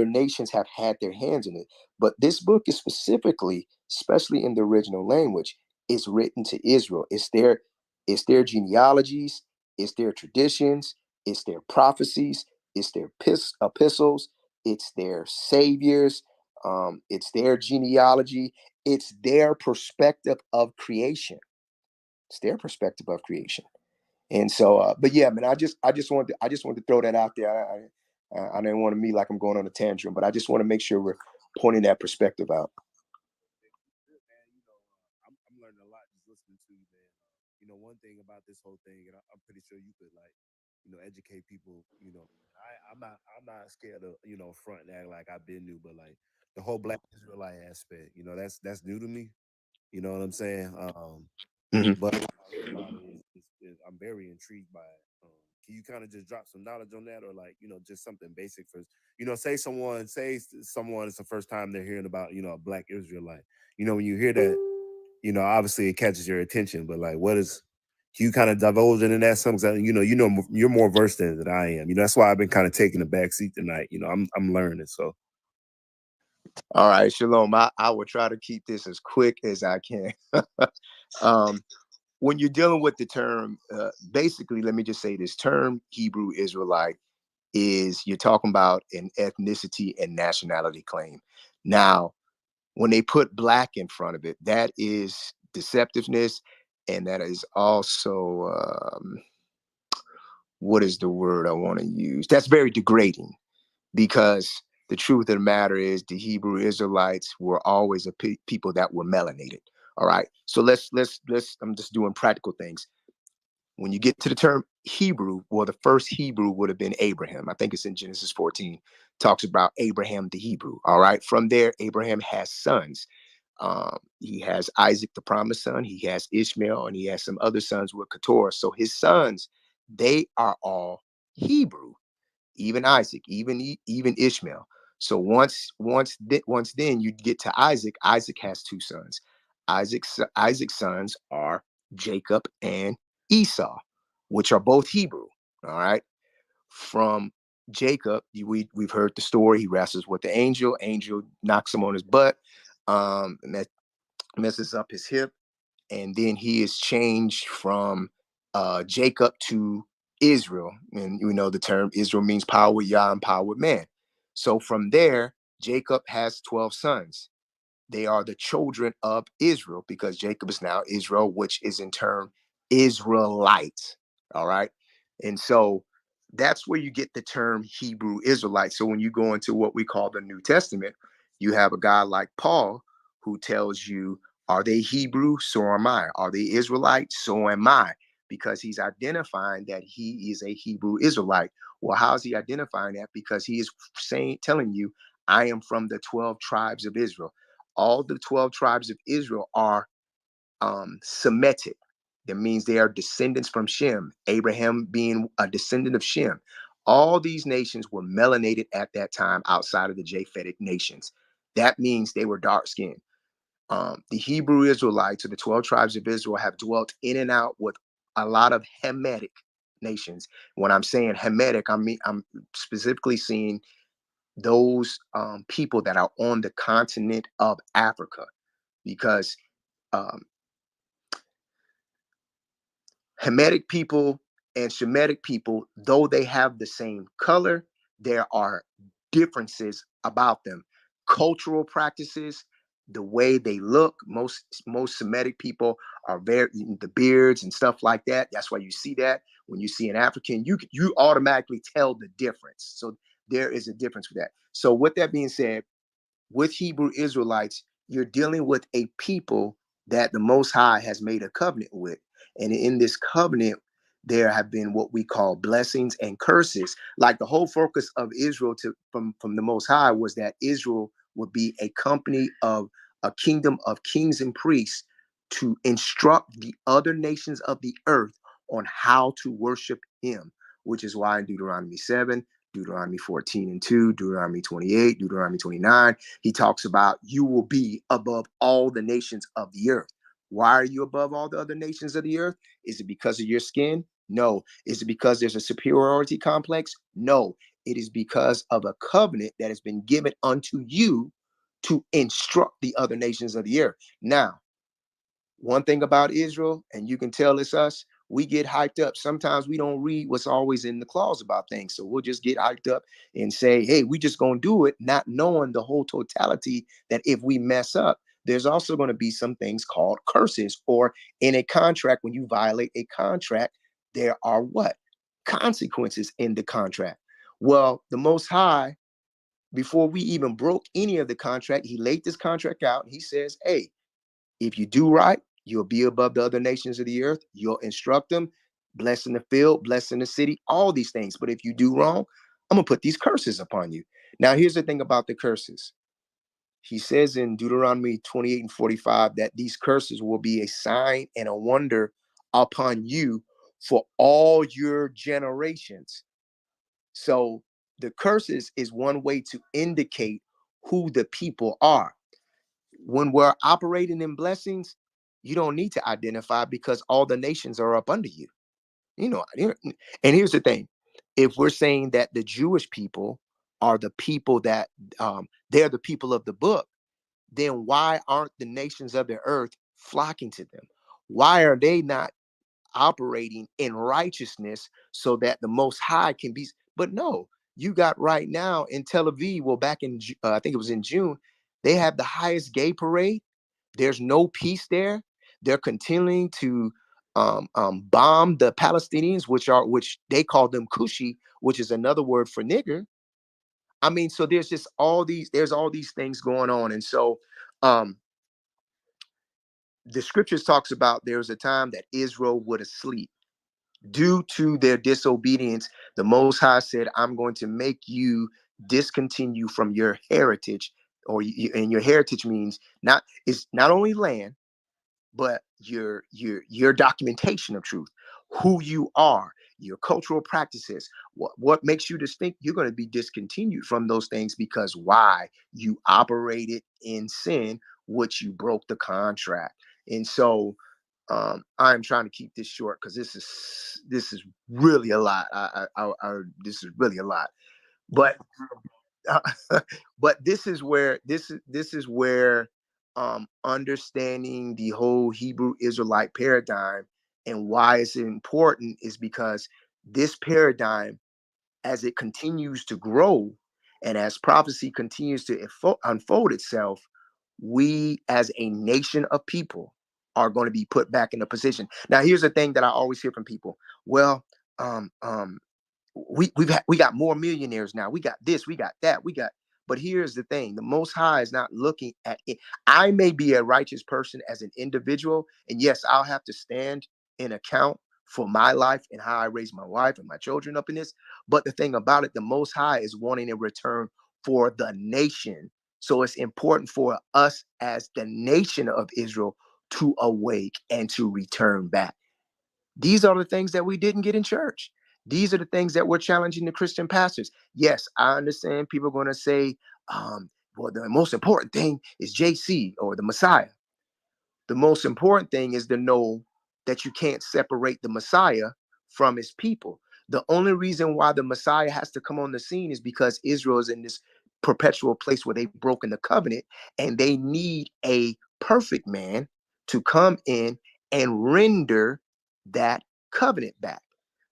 nations have had their hands in it. But this book is specifically, especially in the original language, is written to Israel. It's their genealogies, it's their traditions, it's their prophecies, it's their epistles, it's their saviors, it's their genealogy, it's their perspective of creation. It's their perspective of creation. And so, but yeah, man, I just wanted to throw that out there. I didn't want to be like I'm going on a tantrum, but I just want to make sure we're pointing that perspective out. Man, I'm learning a lot just listening to you, man. One thing about this whole thing, and I'm pretty sure you could like, educate people. I'm not scared of front and act like I've been new, but like the whole Black Israelite aspect, that's new to me. You know what I'm saying? Mhm. But what I heard about it is I'm very intrigued by it. Can you kind of just drop some knowledge on that, or like just something basic for say someone it's the first time they're hearing about a Black Israelite. When you hear that, obviously it catches your attention, but like what is can you kind of divulge into that something? 'Cause you're more versed in it than I am. That's why I've been kind of taking the back seat tonight. I'm learning. So All right, Shalom. I will try to keep this as quick as I can. um, when you're dealing with the term, basically, let me just say this term Hebrew Israelite is you're talking about an ethnicity and nationality claim. Now, when they put black in front of it, that is deceptiveness, and that is also what is the word I want to use? That's very degrading because the truth of the matter is the Hebrew Israelites were always people that were melanated. All right, so let's. I'm just doing practical things. When you get to the term Hebrew, well, the first Hebrew would have been Abraham. I think it's in Genesis 14, talks about Abraham the Hebrew. All right. From there, Abraham has sons. He has Isaac, the promised son. He has Ishmael, and he has some other sons with Keturah. So his sons, they are all Hebrew, even Isaac, even Ishmael. So once then you get to Isaac. Isaac has two sons. Isaac's sons are Jacob and Esau, which are both Hebrew. All right. From Jacob, we've heard the story. He wrestles with the angel. Angel knocks him on his butt, and that messes up his hip, and then he is changed from Jacob to Israel. And you know the term Israel means power with Yah and power with man. So from there, Jacob has 12 sons. They are the children of Israel because Jacob is now Israel, which is in turn Israelites. All right. And so that's where you get the term Hebrew Israelite. So when you go into what we call the New Testament, you have a guy like Paul who tells you, are they Hebrew? So am I. Are they Israelites? So am I. Because he's identifying that he is a Hebrew Israelite. Well, how is he identifying that? Because he is telling you, I am from the 12 tribes of Israel. All the 12 tribes of Israel are Semitic. That means they are descendants from Shem, Abraham being a descendant of Shem. All these nations were melanated at that time outside of the Japhetic nations. That means they were dark skinned. The Hebrew Israelites, or the 12 tribes of Israel, have dwelt in and out with a lot of Hamitic nations. When I'm saying Hamitic, I'm specifically seeing those people that are on the continent of Africa, because um, Hamitic people and Shemitic people, though they have the same color, there are differences about them. Cultural practices, the way they look. Most Semitic people are very the beards and stuff like that. That's why you see that when you see an African, you automatically tell the difference. So there is a difference with that. So with that being said, with Hebrew Israelites, you're dealing with a people that the Most High has made a covenant with. And in this covenant, there have been what we call blessings and curses. Like the whole focus of Israel from the Most High was that Israel would be a company of a kingdom of kings and priests to instruct the other nations of the earth on how to worship him, which is why in Deuteronomy 7, Deuteronomy 14 and 2, Deuteronomy 28, Deuteronomy 29, he talks about you will be above all the nations of the earth. Why are you above all the other nations of the earth? Is it because of your skin? No. Is it because there's a superiority complex? No. It is because of a covenant that has been given unto you to instruct the other nations of the earth. Now, one thing about Israel, and you can tell it's us, we get hyped up. Sometimes we don't read what's always in the clause about things. So we'll just get hyped up and say, hey, we just gonna do it, not knowing the whole totality that if we mess up, there's also going to be some things called curses, or in a contract, when you violate a contract, there are what? Consequences in the contract. Well, the Most High, before we even broke any of the contract, he laid this contract out and he says, hey, if you do right, you'll be above the other nations of the earth. You'll instruct them, blessing the field, blessing the city, all these things. But if you do wrong, I'm going to put these curses upon you. Now, here's the thing about the curses. He says in Deuteronomy 28 and 45 that these curses will be a sign and a wonder upon you for all your generations. So the curses is one way to indicate who the people are. When we're operating in blessings, you don't need to identify because all the nations are up under you. You know, and here's the thing. If we're saying that the Jewish people are the people that they're the people of the book, then why aren't the nations of the earth flocking to them? Why are they not operating in righteousness so that the Most High can be? But no, you got right now in Tel Aviv, well, back in, I think it was in June, they have the highest gay parade. There's no peace there. They're continuing to bomb the Palestinians, which they call them Kushi, which is another word for nigger. I mean, so there's all these things going on. And so um, the scriptures talks about there was a time that Israel would asleep. Due to their disobedience, the Most High said, I'm going to make you discontinue from your heritage, and your heritage means not only land, but your documentation of truth, who you are, your cultural practices, what makes you distinct. You're going to be discontinued from those things because why? You operated in sin, which you broke the contract. And so I'm trying to keep this short because this is really a lot. This is really a lot, but uh, but this is where understanding the whole Hebrew Israelite paradigm and why it's important is because this paradigm, as it continues to grow and as prophecy continues to unfold itself, we as a nation of people are going to be put back in a position. Now, here's the thing that I always hear from people. Well, um, um, we got more millionaires now. We got this, we got that, we got. But here's the thing: the Most High is not looking at it. I may be a righteous person as an individual, and yes, I'll have to stand in account for my life and how I raise my wife and my children up in this. But the thing about it, the Most High is wanting a return for the nation. So it's important for us as the nation of Israel to awake and to return back. These are the things that we didn't get in church. These are the things that we're challenging the Christian pastors. Yes, I understand people are going to say, well, the most important thing is JC or the Messiah. The most important thing is to know that you can't separate the Messiah from his people. The only reason why the Messiah has to come on the scene is because Israel is in this perpetual place where they've broken the covenant and they need a perfect man to come in and render that covenant back.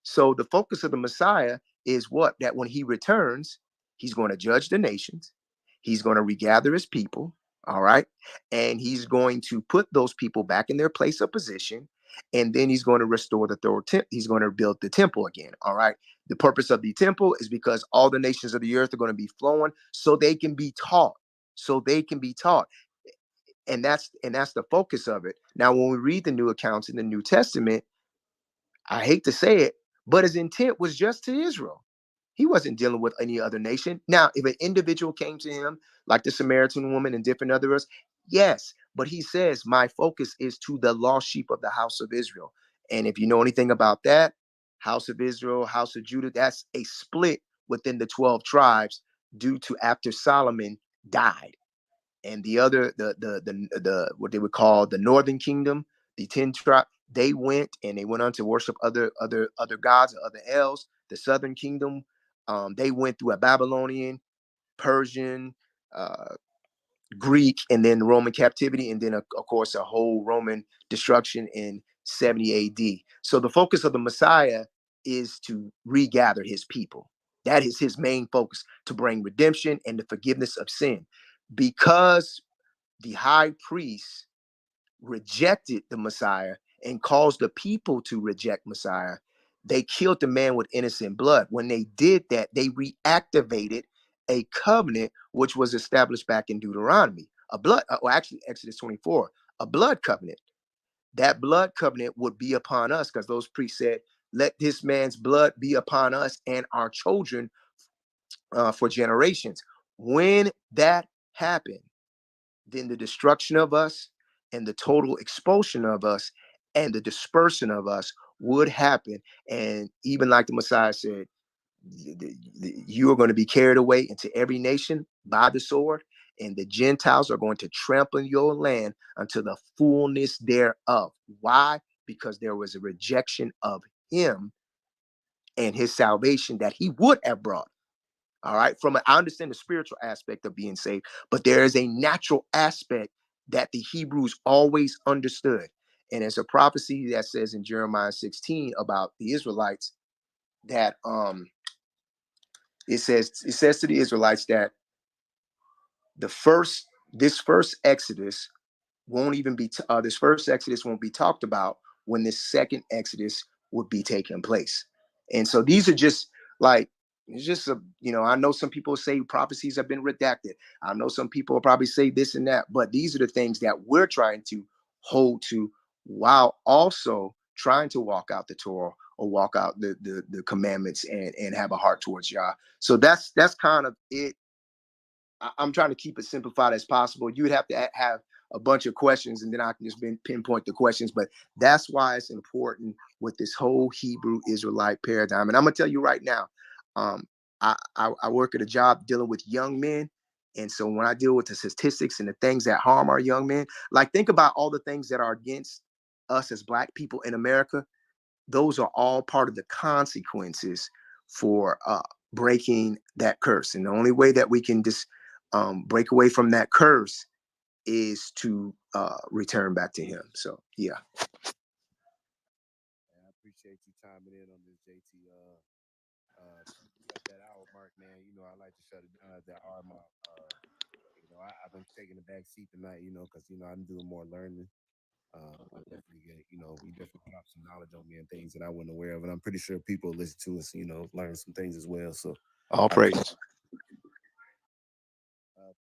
So the focus of the Messiah is what? That when he returns, he's going to judge the nations. He's going to regather his people. All right. And he's going to put those people back in their place of position. And then he's going to restore the third temple. He's going to build the temple again. All right. The purpose of the temple is because all the nations of the earth are going to be flowing so they can be taught. So they can be taught. And that's the focus of it. Now, when we read the new accounts in the New Testament, I hate to say it, but his intent was just to Israel. He wasn't dealing with any other nation. Now, if an individual came to him, like the Samaritan woman and different others, yes, but he says, my focus is to the lost sheep of the house of Israel. And if you know anything about that, house of Israel, house of Judah, that's a split within the 12 tribes due to after Solomon died. And the other, the what they would call the northern kingdom, the 10 tribe, they went and they went on to worship other gods or other elves. The southern kingdom, they went through a Babylonian, Persian, uh, Greek, and then Roman captivity, and then of course a whole Roman destruction in 70 AD. So the focus of the Messiah is to regather his people. That is his main focus, to bring redemption and the forgiveness of sin. Because the high priest rejected the Messiah and caused the people to reject Messiah, they killed the man with innocent blood. When they did that, they reactivated a covenant which was established back in Deuteronomy, a blood, or actually Exodus 24, a blood covenant. That blood covenant would be upon us because those priests said, let this man's blood be upon us and our children for generations. When that happened, then the destruction of us and the total expulsion of us and the dispersion of us would happen. And even like the Messiah said, you are going to be carried away into every nation by the sword, and the Gentiles are going to trample your land unto the fullness thereof. Why? Because there was a rejection of him and his salvation that he would have brought. All right. I understand the spiritual aspect of being saved, but there is a natural aspect that the Hebrews always understood. And it's a prophecy that says in Jeremiah 16 about the Israelites that it says to the Israelites that the first this first Exodus won't even be this first Exodus won't be talked about when this second Exodus would be taking place. And so these are just like, it's just I know some people say prophecies have been redacted. I know some people will probably say this and that, but these are the things that we're trying to hold to while also trying to walk out the Torah or walk out the commandments and have a heart towards Yah. So that's kind of it. I'm trying to keep it simplified as possible. You would have to have a bunch of questions, and then I can just pinpoint the questions. But that's why it's important with this whole Hebrew Israelite paradigm. And I'm gonna tell you right now, um, I work at a job dealing with young men, and so when I deal with the statistics and the things that harm our young men, like think about all the things that are against us as Black people in America. Those are all part of the consequences for breaking that curse. And the only way that we can just break away from that curse is to return back to him. So, yeah. I appreciate you chiming in on this, JT. At that hour mark, man, I like to shut it down at that hour mark. I've been taking the back seat tonight, because I'm doing more learning. I definitely get, we definitely drop some knowledge on me and things that I wasn't aware of, and I'm pretty sure people listen to us, learn some things as well. So All I appreciate praise.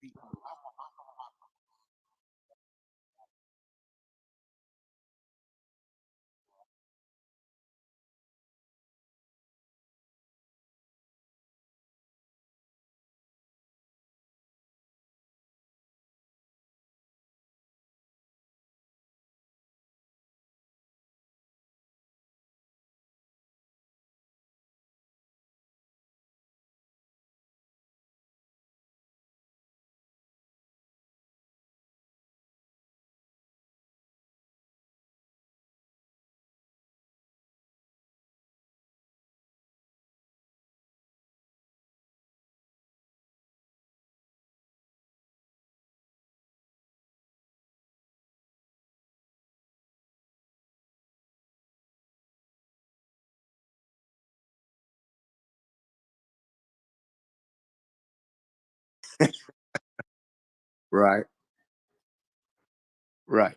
Pete. Right. Right.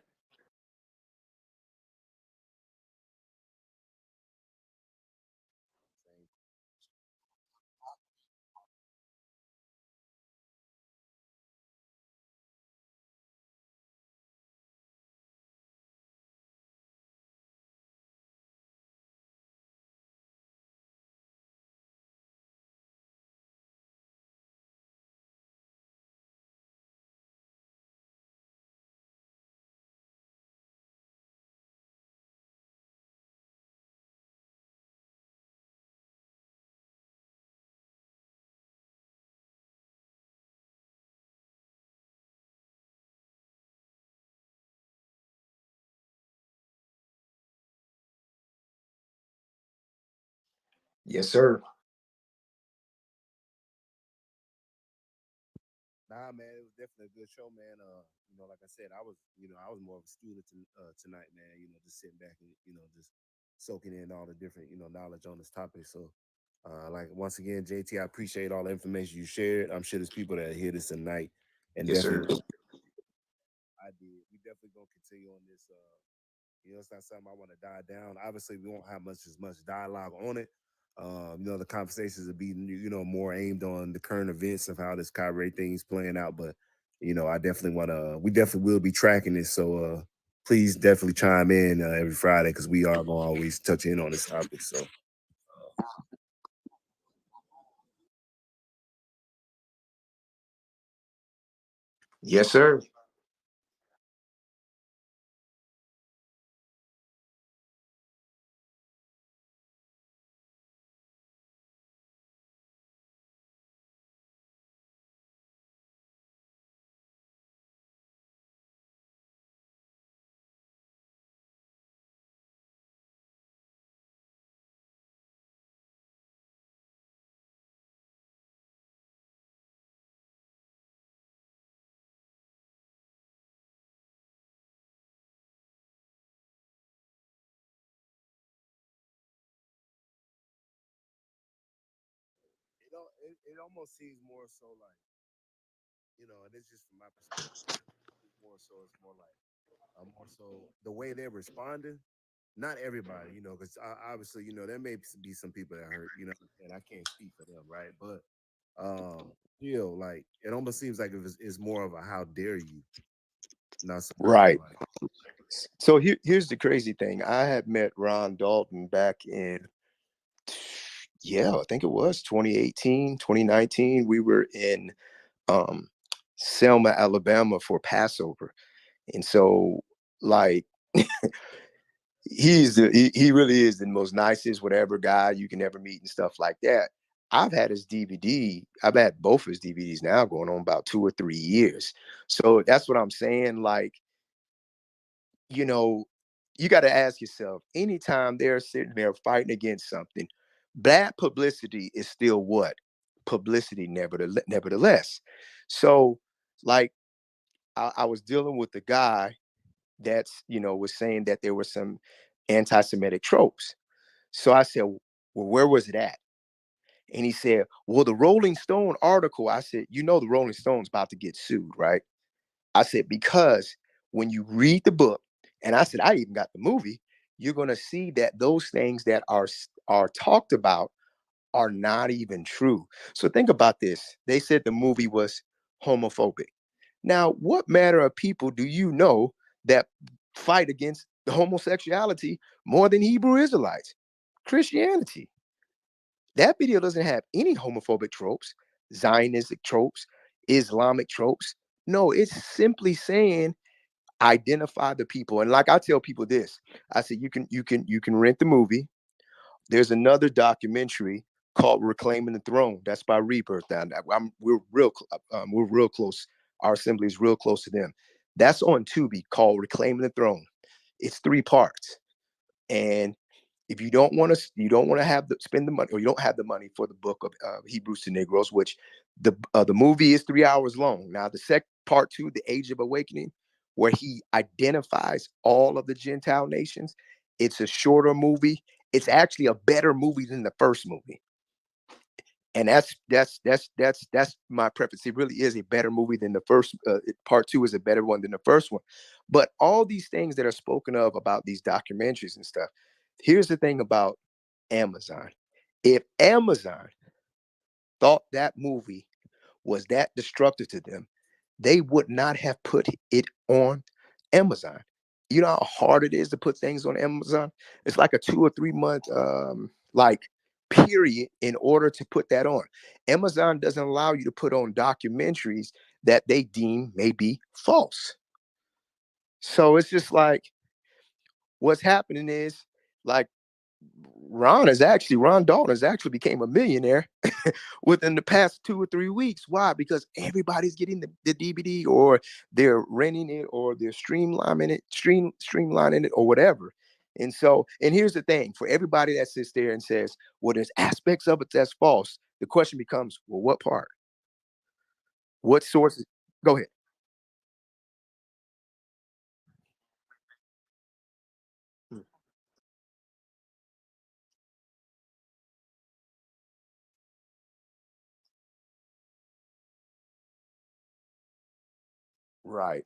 Yes, sir. Nah, man, it was definitely a good show, man. Like I said, I was more of a student tonight, man. Just sitting back and just soaking in all the different, knowledge on this topic. So, like once again, JT, I appreciate all the information you shared. I'm sure there's people that hear this tonight, and Yes, sir. definitely, I did. We definitely gonna continue on this. It's not something I want to die down. Obviously, we won't have much dialogue on it. The conversations will be more aimed on the current events of how this Kyrie thing's playing out. But I definitely want to. We definitely will be tracking this. So please definitely chime in every Friday because we are going to always touch in on this topic. So Yes, sir. it almost seems more so like and it's just from my perspective. It's more like more so the way they're responding. Not everybody, because obviously, there may be some people that hurt, and I can't speak for them, right? But still, like it almost seems like it's more of a "how dare you," not so much of Right. like, So here's the crazy thing. I had met Ron Dalton back in, yeah, I think it was 2018, 2019. We were in um, Selma, Alabama for Passover. And so, like, he really is the most nicest, whatever guy you can ever meet and stuff like that. I've had his DVD. I've had both his DVDs now going on about 2 or 3 years. So that's what I'm saying. Like, you know, you got to ask yourself anytime they're sitting there fighting against something, bad publicity is still what? Publicity, nevertheless. So, like, I was dealing with the guy that's, was saying that there were some anti Semitic tropes. So I said, well, where was it at? And he said, well, the Rolling Stone article. I said, the Rolling Stone's about to get sued, right? I said, because when you read the book, and I said, I even got the movie, you're going to see that those things that are talked about are not even true. So think about this. They said the movie was homophobic. Now, what manner of people do you know that fight against the homosexuality more than Hebrew Israelites? Christianity. That video doesn't have any homophobic tropes, Zionistic tropes, Islamic tropes. No, it's simply saying identify the people. And like I tell people this, I said you can rent the movie. There's another documentary called Reclaiming the Throne. That's by Rebirth. Now we're real close. Our assembly is real close to them. That's on Tubi called Reclaiming the Throne. It's 3 parts. And if you don't want to have spend the money, or you don't have the money for the book of Hebrews to Negroes, which the movie is 3 hours long. Now the second part two, the Age of Awakening, where he identifies all of the Gentile nations, it's a shorter movie. It's actually a better movie than the first movie. And that's my preference. It really is a better movie than the first. Part two is a better one than the first one. But all these things that are spoken of about these documentaries and stuff. Here's the thing about Amazon. If Amazon thought that movie was that destructive to them, they would not have put it on Amazon. You know how hard it is to put things on Amazon? It's like a 2 or 3 month like period in order to put that on. Amazon doesn't allow you to put on documentaries that they deem may be false. So it's just like what's happening is like Ron Dalton has actually became a millionaire within the past 2 or 3 weeks. Why? Because everybody's getting the DVD, or they're renting it, or they're streamlining it or whatever. And so, and here's the thing: for everybody that sits there and says, "Well, there's aspects of it that's false," the question becomes, "Well, what part? What sources?" Go ahead. Mm. Right.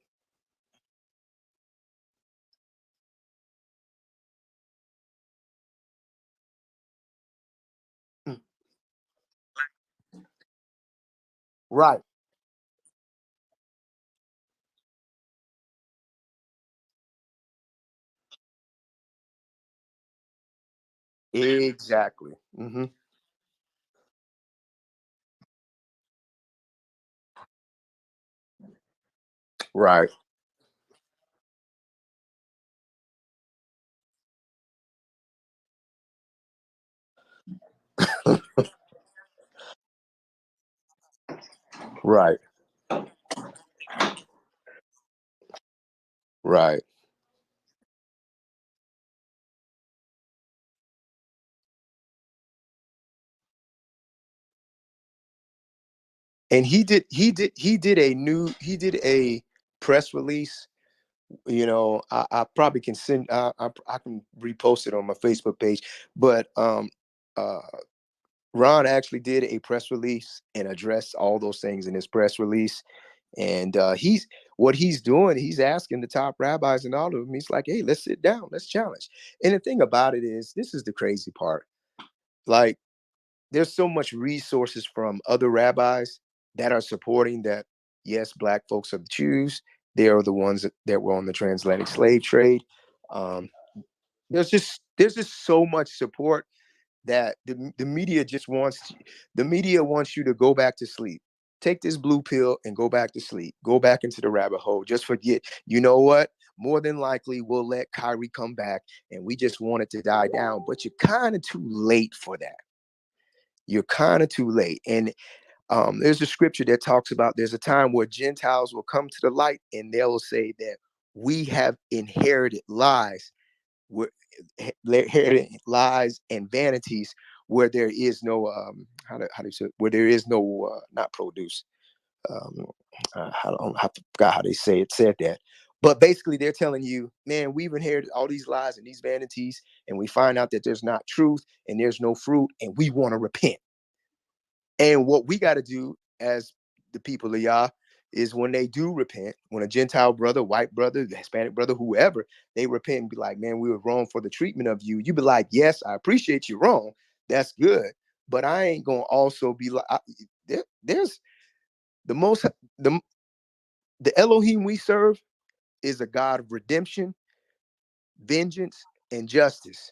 Mm. Right. Exactly. Hmm. Right. Right. Right. And he did a press release. You know, I probably can send I can repost it on my Facebook page. But uh Ron actually did a press release and addressed all those things in his press release. And he's what he's doing, he's asking the top rabbis and all of them, he's like, hey, let's sit down, let's challenge. And the thing about it is, this is the crazy part. Like, there's so much resources from other rabbis that are supporting that. Yes, black folks are the Jews. They are the ones that were on the transatlantic slave trade. um, there's just so much support that the media just wants the media wants you to go back to sleep. Take this blue pill and go back to sleep, go back into the rabbit hole, just forget. You know what, more than likely we'll let Kyrie come back, and we just want it to die down. But you're kind of too late for that. You're kind of too late. And there's a scripture that talks about there's a time where Gentiles will come to the light, and they'll say that we have inherited lies, where inherited lies and vanities, where there is no how do you say it? Where there is no not produce. Um, I forgot how they said that. But basically, they're telling you, man, we've inherited all these lies and these vanities, and we find out that there's not truth and there's no fruit, and we want to repent. And what we got to do as the people of Yah is, when they do repent, when a Gentile brother, white brother, Hispanic brother, whoever, they repent and be like, man, we were wrong for the treatment of you. You be like, yes, I appreciate you wrong. That's good. But I ain't going to also be like, there's the most, the, the Elohim we serve is a God of redemption, vengeance, and justice.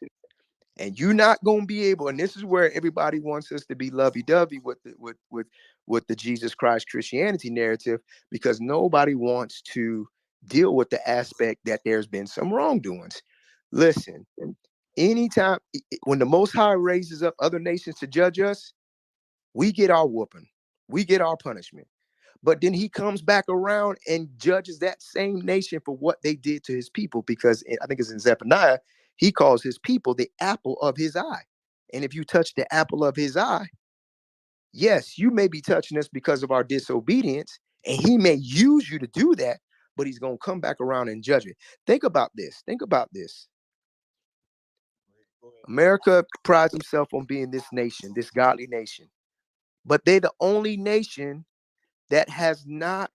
And you're not going to be able, and this is where everybody wants us to be lovey-dovey with the Jesus Christ Christianity narrative, because nobody wants to deal with the aspect that there's been some wrongdoings. Listen, anytime when the Most High raises up other nations to judge us, we get our whooping, we get our punishment. But then he comes back around and judges that same nation for what they did to his people, because I think it's in Zephaniah, he calls his people the apple of his eye. And if you touch the apple of his eye, yes, you may be touching us because of our disobedience, and he may use you to do that, but he's going to come back around and judge it. Think about this. Think about this. Go ahead. America prides himself on being this nation, this godly nation. but they're the only nation that has not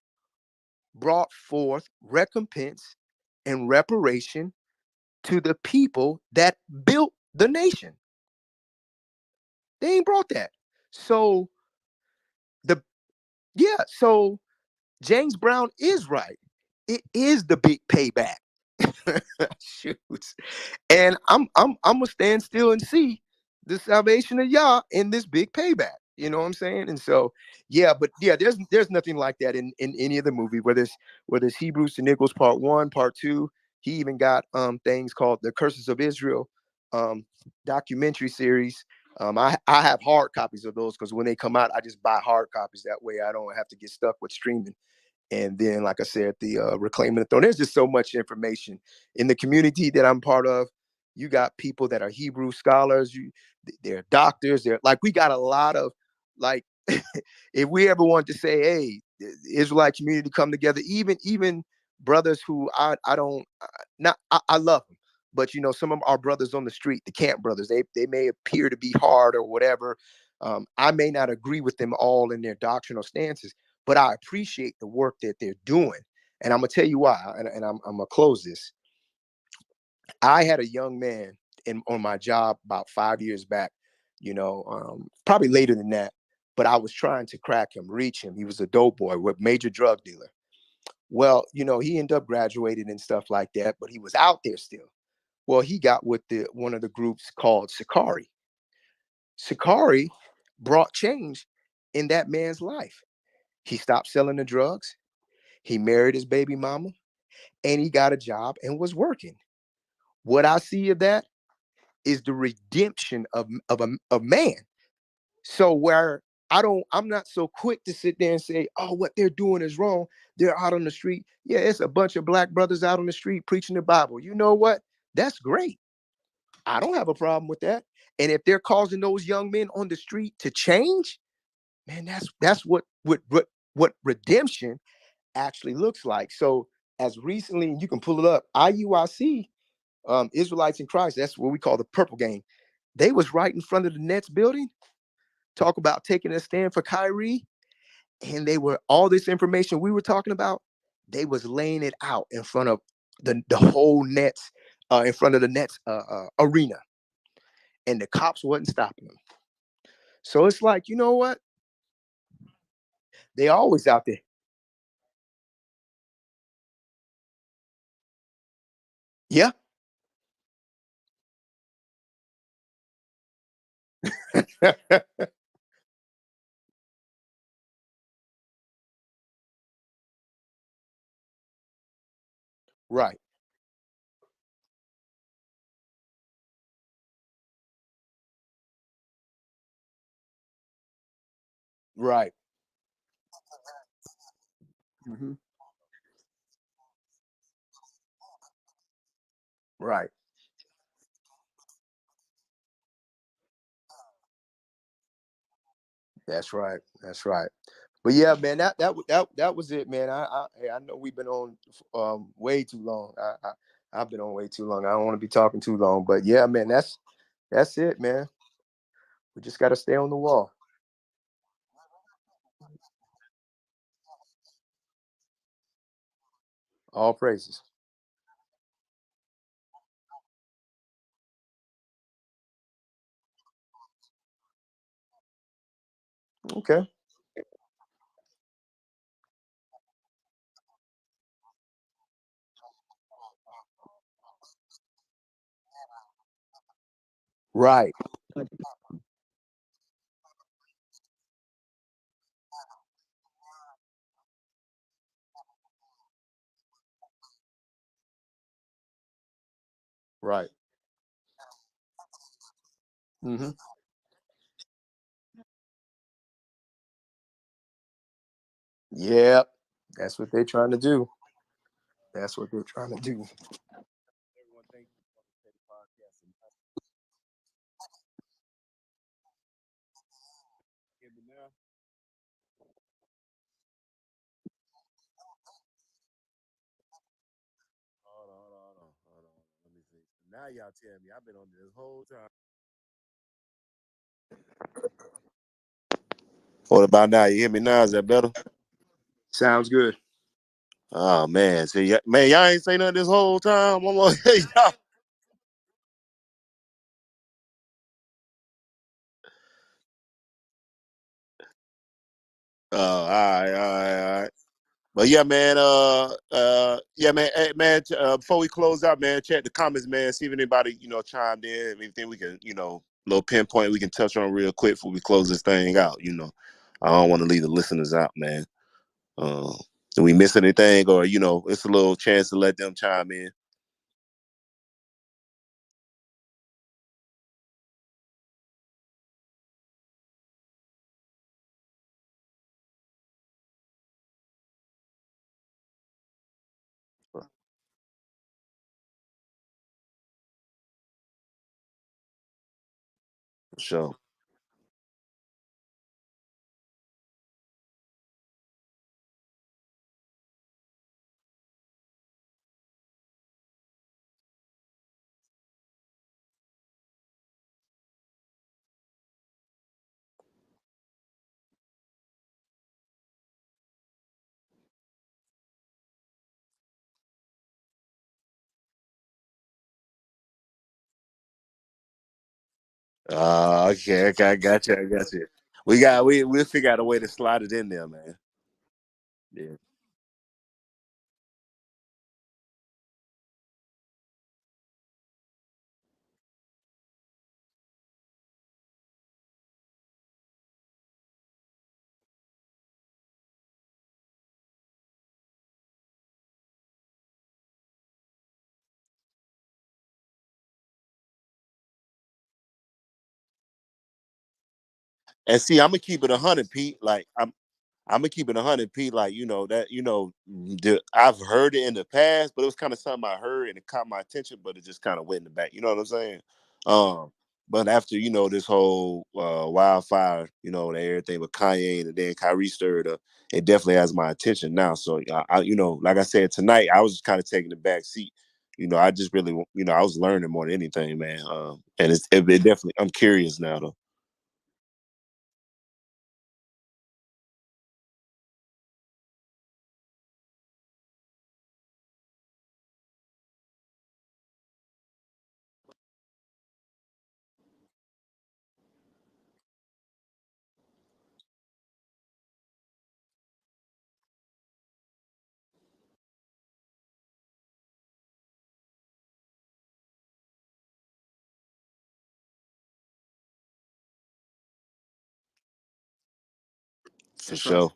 brought forth recompense and reparation to the people that built the nation. They ain't brought that. So the so James Brown is right. It is the big payback. Shoots. And I'm gonna stand still and see the salvation of Yah in this big payback. You know what I'm saying? And so, yeah, but yeah, there's nothing like that in any of the movie. Whether it's Hebrews to Nichols Part 1, Part 2. He even got things called the Curses of Israel um documentary series. I have hard copies of those because when they come out, I just buy hard copies. That way I don't have to get stuck with streaming. And then, like I said, the Reclaiming the Throne. There's just so much information in the community that I'm part of. You got people that are Hebrew scholars. They're doctors. They're like, we got a lot of like, if we ever want to say, hey, the Israelite community come together, even brothers who I don't not I love them, but some of our brothers on the street, the camp brothers, they may appear to be hard or whatever. I may not agree with them all in their doctrinal stances, but I appreciate the work that they're doing. And I'm gonna tell you why, and I'm gonna close this. I had a young man on my job about 5 years back, probably later than that, but I was trying to crack him, reach him. He was a dope boy, with major drug dealer. Well, he ended up graduating and stuff like that, but he was out there still. Well, he got with one of the groups called Sakari. Sakari brought change in that man's life. He stopped selling the drugs. He married his baby mama, and he got a job and was working. What I see of that is the redemption of man. So where I'm not so quick to sit there and say, oh, what they're doing is wrong. They're out on the street. Yeah, it's a bunch of black brothers out on the street preaching the Bible. You know what? That's great. I don't have a problem with that. And if they're causing those young men on the street to change, man, that's what redemption actually looks like. So as recently, you can pull it up, IUIC, Israelites in Christ, that's what we call the purple gang. They was right in front of the Nets building, talk about taking a stand for Kyrie. And they were, all this information we were talking about, they was laying it out in front of the whole Nets, in front of the Nets arena. And the cops wasn't stopping them. So it's like, you know what? They always out there. Yeah. Right. Right. Hmm. Right. That's right. That's right. But yeah, man, that was it, man. I know we've been on way too long. I've been on way too long. I don't want to be talking too long, but yeah, man, that's it, man. We just got to stay on the wall. All praises. Okay. Right. Right. Hmm. Yeah. That's what they're trying to do. That's what they're trying to do. Everyone, thank you for the steady podcast. And hear me now? Hold on. Let me see. Now y'all tell me. I've been on this whole time. What about now? You hear me now? Is that better? Sounds good. Oh man, see, man, y'all ain't say nothing this whole time. I'm like, hey, y'all. All right, all right, all right. But yeah, man. Yeah, man. Hey, man. Before we close out, man, check the comments, man. See if anybody, chimed in. Anything we can, little pinpoint we can touch on real quick before we close this thing out. I don't want to leave the listeners out, man. Uh, did we miss anything, or it's a little chance to let them chime in. For sure. Okay, okay, I got you, I got you. We'll figure out a way to slide it in there, man. Yeah. And see, I'm gonna keep it 100, Pete. Like I'm gonna keep it 100, Pete. Like that. I've heard it in the past, but it was kind of something I heard and it caught my attention, but it just kind of went in the back. You know what I'm saying? Um, but after this whole wildfire, everything with Kanye and then Kyrie stirred up, it definitely has my attention now. So like I said tonight, I was just kind of taking the back seat. I just really, I was learning more than anything, man. And it definitely, I'm curious now though. For That's right. sure.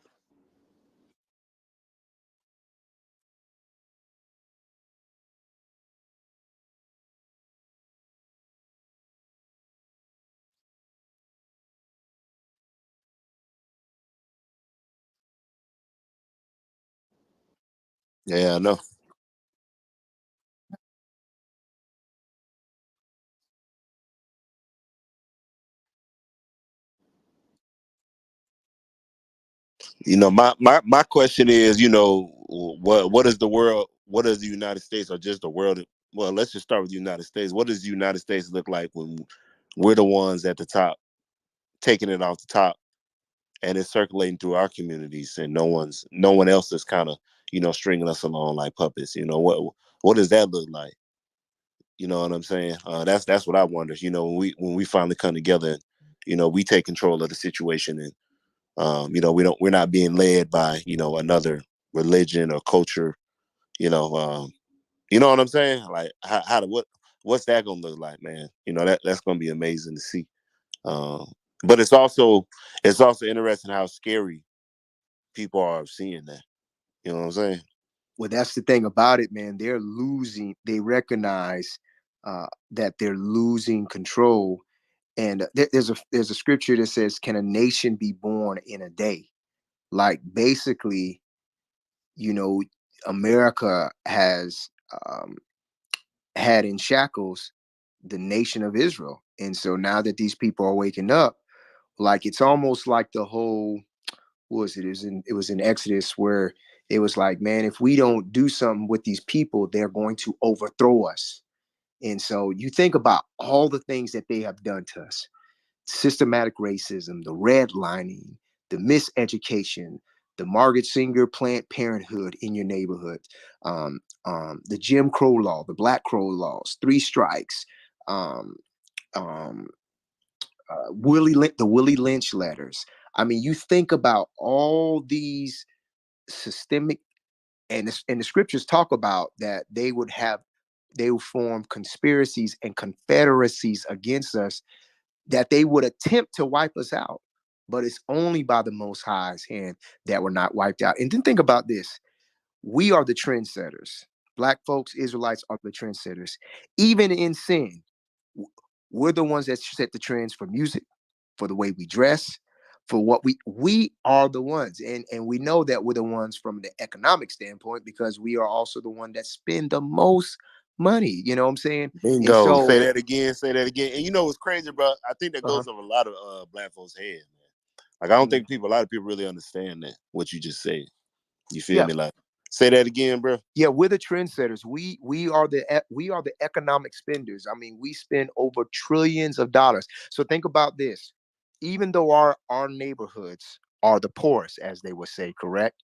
Yeah, I know. My question is, what is the world? What does the United States or just the world? Well, let's just start with the United States. What does the United States look like when we're the ones at the top, taking it off the top, and it's circulating through our communities, and no one else is kind of, stringing us along like puppets. What does that look like? You know what I'm saying? That's what I wonder. When we finally come together, and we take control of the situation, and we're not being led by another religion or culture. You know what I'm saying? Like what's that gonna look like, man? That's gonna be amazing to see. Um, but it's also interesting how scary people are seeing that. You know what I'm saying? Well, that's the thing about it, man. They're losing. They recognize that they're losing control. And there's a scripture that says, "Can a nation be born in a day?" Like basically, you know, America has had in shackles the nation of Israel, and so now that these people are waking up, like it's almost like the whole, what was it? It was in Exodus where it was like, man, if we don't do something with these people, they're going to overthrow us. And so you think about all the things that they have done to us: systematic racism, the redlining, the miseducation, the Margaret Sanger Planned Parenthood in your neighborhood, the Jim Crow law, the Black Crow laws, three strikes, um, um, the Willie Lynch letters. I mean, you think about all these systemic, and the scriptures talk about that they would form conspiracies and confederacies against us, that they would attempt to wipe us out. But it's only by the Most High's hand that we're not wiped out. And then think about this: we are the trendsetters. Black folks, Israelites are the trendsetters. Even in sin, we're the ones that set the trends for music, for the way we dress, for what we are the ones. And we know that we're the ones from the economic standpoint, because we are also the one that spend the most money. You know what I'm saying? And Bingo. so, Say that again. Say that again. And you know what's crazy, bro? I think that uh-huh. goes over a lot of black folks' head, man. Like I don't Mhm. think a lot of people really understand that what you just said. You feel Yeah. me? Like, say that again, bro. Yeah, we're the trendsetters. We are the economic spenders. I mean, we spend over trillions of dollars. So think about this: even though our neighborhoods are the poorest, as they would say, correct?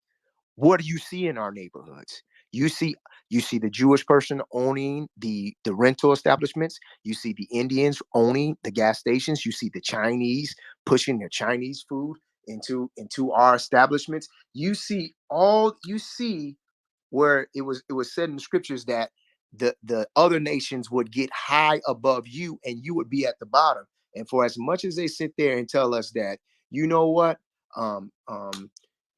What do you see in our neighborhoods? You see you see the Jewish person owning the rental establishments. You see the Indians owning the gas stations. You see the Chinese pushing their Chinese food into our establishments. You see where it was said in the scriptures that the other nations would get high above you and you would be at the bottom. And for as much as they sit there and tell us that, you know what, um, um,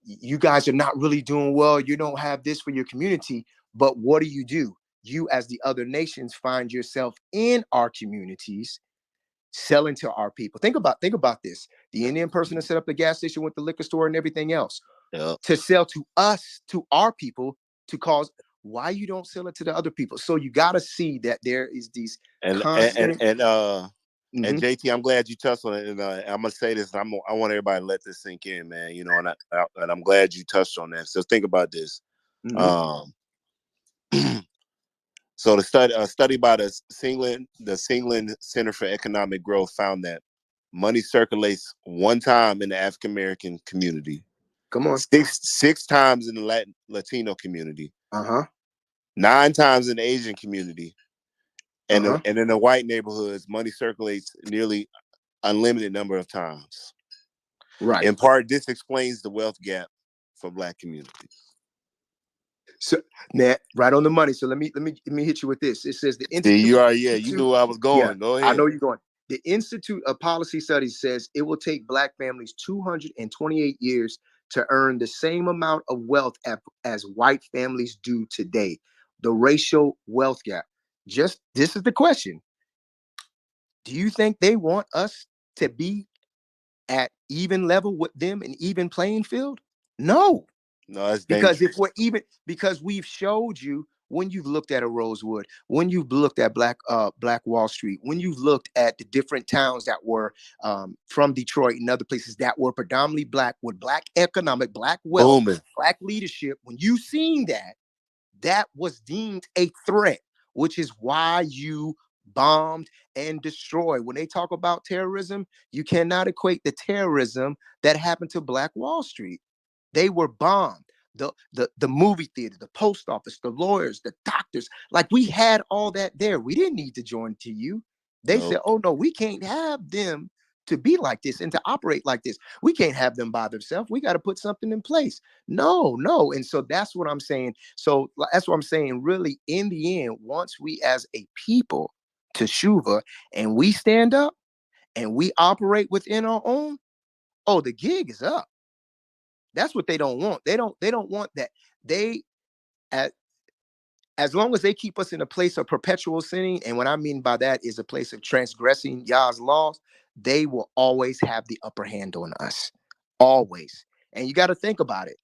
you guys are not really doing well, you don't have this for your community, but what do? You, as the other nations, find yourself in our communities selling to our people. Think about this: the Indian person that set up the gas station with the liquor store and everything else, Yeah. to sell to us, to our people, to cause. Why you don't sell it to the other people? So you got to see that there is these And and and, constant. and uh and Mhm. JT, I'm glad you touched on it. And I'm gonna say this. I want everybody to let this sink in, man. You know, and I'm glad you touched on that. So think about this. Mhm. Um, so the study, a study by the Singland Center for Economic Growth found that money circulates one time in the African American community, Come on. six times in the Latino community, Uh-huh. nine times in the Asian community, Uh-huh. and in the white neighborhoods, money circulates nearly unlimited number of times. Right. In part, this explains the wealth gap for Black communities. So, Nat, right on the money. So let me hit you with this. It says the See, Institute. you are, yeah, you knew where I was Yeah, going. Go I know ahead. you're going. The Institute of Policy Studies says it will take Black families 228 years to earn the same amount of wealth as white families do today. The racial wealth gap. Just this is the question: do you think they want us to be at even level with them, an even playing field? No. No, that's Because if dangerous. we're even, because we've showed you, when you've looked at a Rosewood, when you've looked at Black Wall Street, when you've looked at the different towns that were from Detroit and other places that were predominantly Black, with Black economic, Black wealth, Booming. Black leadership, when you've seen that, that was deemed a threat, which is why you bombed and destroyed. When they talk about terrorism, you cannot equate the terrorism that happened to Black Wall Street. They were bombed. The movie theater, the post office, the lawyers, the doctors, like we had all that there. We didn't need to join to you. They No, said, oh no, we can't have them to be like this and to operate like this. We can't have them by themselves. We got to put something in place. No, no. And so that's what I'm saying. So that's what I'm saying. Really, in the end, once we as a people to Shuva and we stand up and we operate within our own, oh, the gig is up. That's what they don't want. They don't want that. They as, as long as they keep us in a place of perpetual sinning, and what I mean by that is a place of transgressing Yah's laws, they will always have the upper hand on us. Always. And you got to think about it.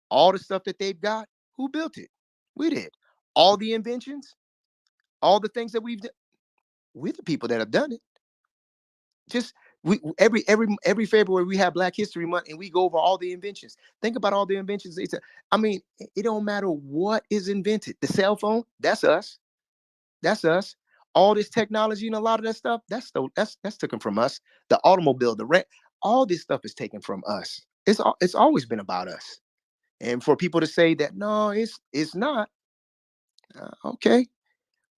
All the stuff that they've got, who built it? We did. All the inventions, all the things that we've done, we're the people that have done it. Just we every February we have Black History Month and we go over all the inventions. Think about all the inventions they said. I mean, it don't matter what is invented. The cell phone, that's us. That's us. All this technology and a lot of that stuff, that's taken from us. The automobile, the rent, all this stuff is taken from us. It's always been about us. And for people to say that no, it's not, okay.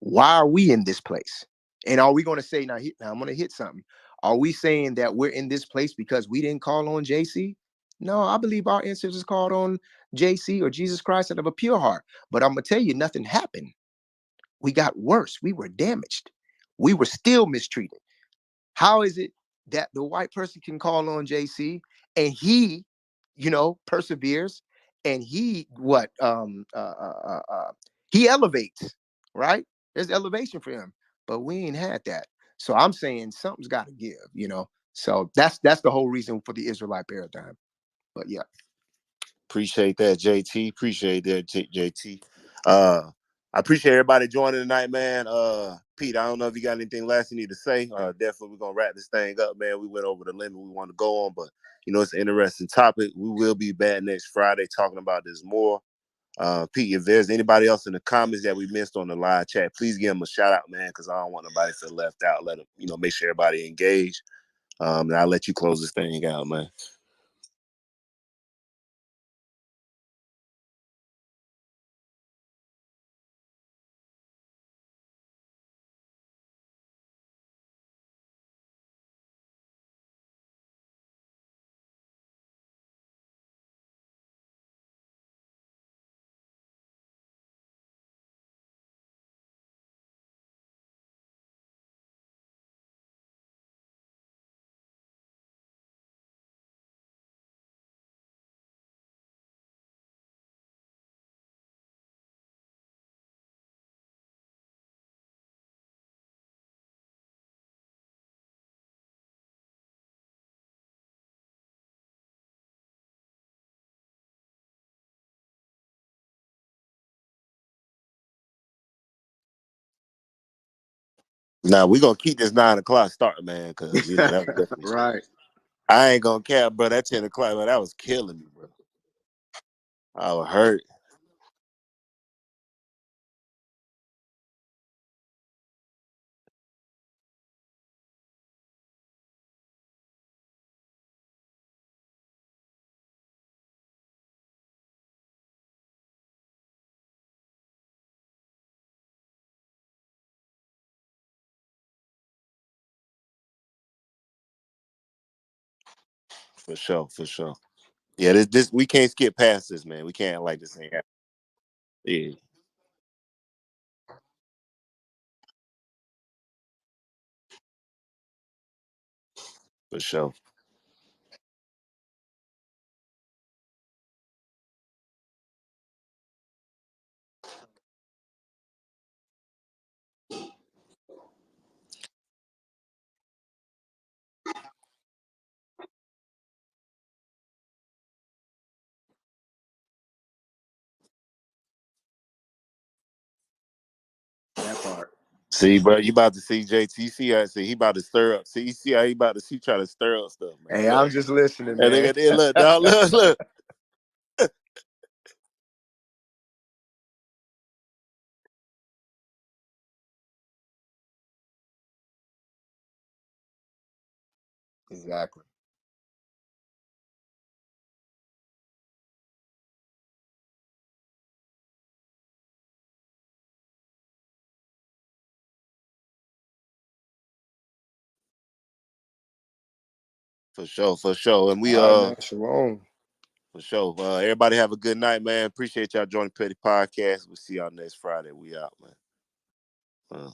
Why are we in this place? And are we going to say now? I'm going to hit something. Are we saying that we're in this place because we didn't call on JC? No, I believe our ancestors called on JC or Jesus Christ out of a pure heart. But I'm gonna tell you, nothing happened. We got worse. We were damaged. We were still mistreated. How is it that the white person can call on JC and he, perseveres, and he what he elevates, right? There's elevation for him, but we ain't had that. So I'm saying something's got to give. So that's the whole reason for the Israelite paradigm. But yeah. Appreciate that, JT. Appreciate that, JT. I appreciate everybody joining tonight, man. Pete, I don't know if you got anything last you need to say. Definitely, we're gonna wrap this thing up, man. We went over the limit we want to go on, but it's an interesting topic. We will be back next Friday talking about this more. Pete, if there's anybody else in the comments that we missed on the live chat, please give them a shout out, man, because I don't want nobody to feel left out. Let them, make sure everybody engaged. And I'll let you close this thing out, man. Now we're gonna keep this 9 o'clock start, man, because that was definitely Right. I ain't gonna cap, bro. That 10 o'clock, man, that was killing me, bro. I was hurt. For sure, for sure. Yeah, this we can't skip past this, man. We can't like this ain't happening. Yeah, for sure. That part. See, bro, you about to see JT. See, I see he about to stir up. See, see how he about to see try to stir up stuff, man. Hey, I'm Look, just listening, and look man. at this. Look, dog. Look, look. Exactly. For sure, for sure. And we All right, man. Shalom. for sure. Everybody have a good night, man. Appreciate y'all joining Petty Podcast. We'll see y'all next Friday. We out, man.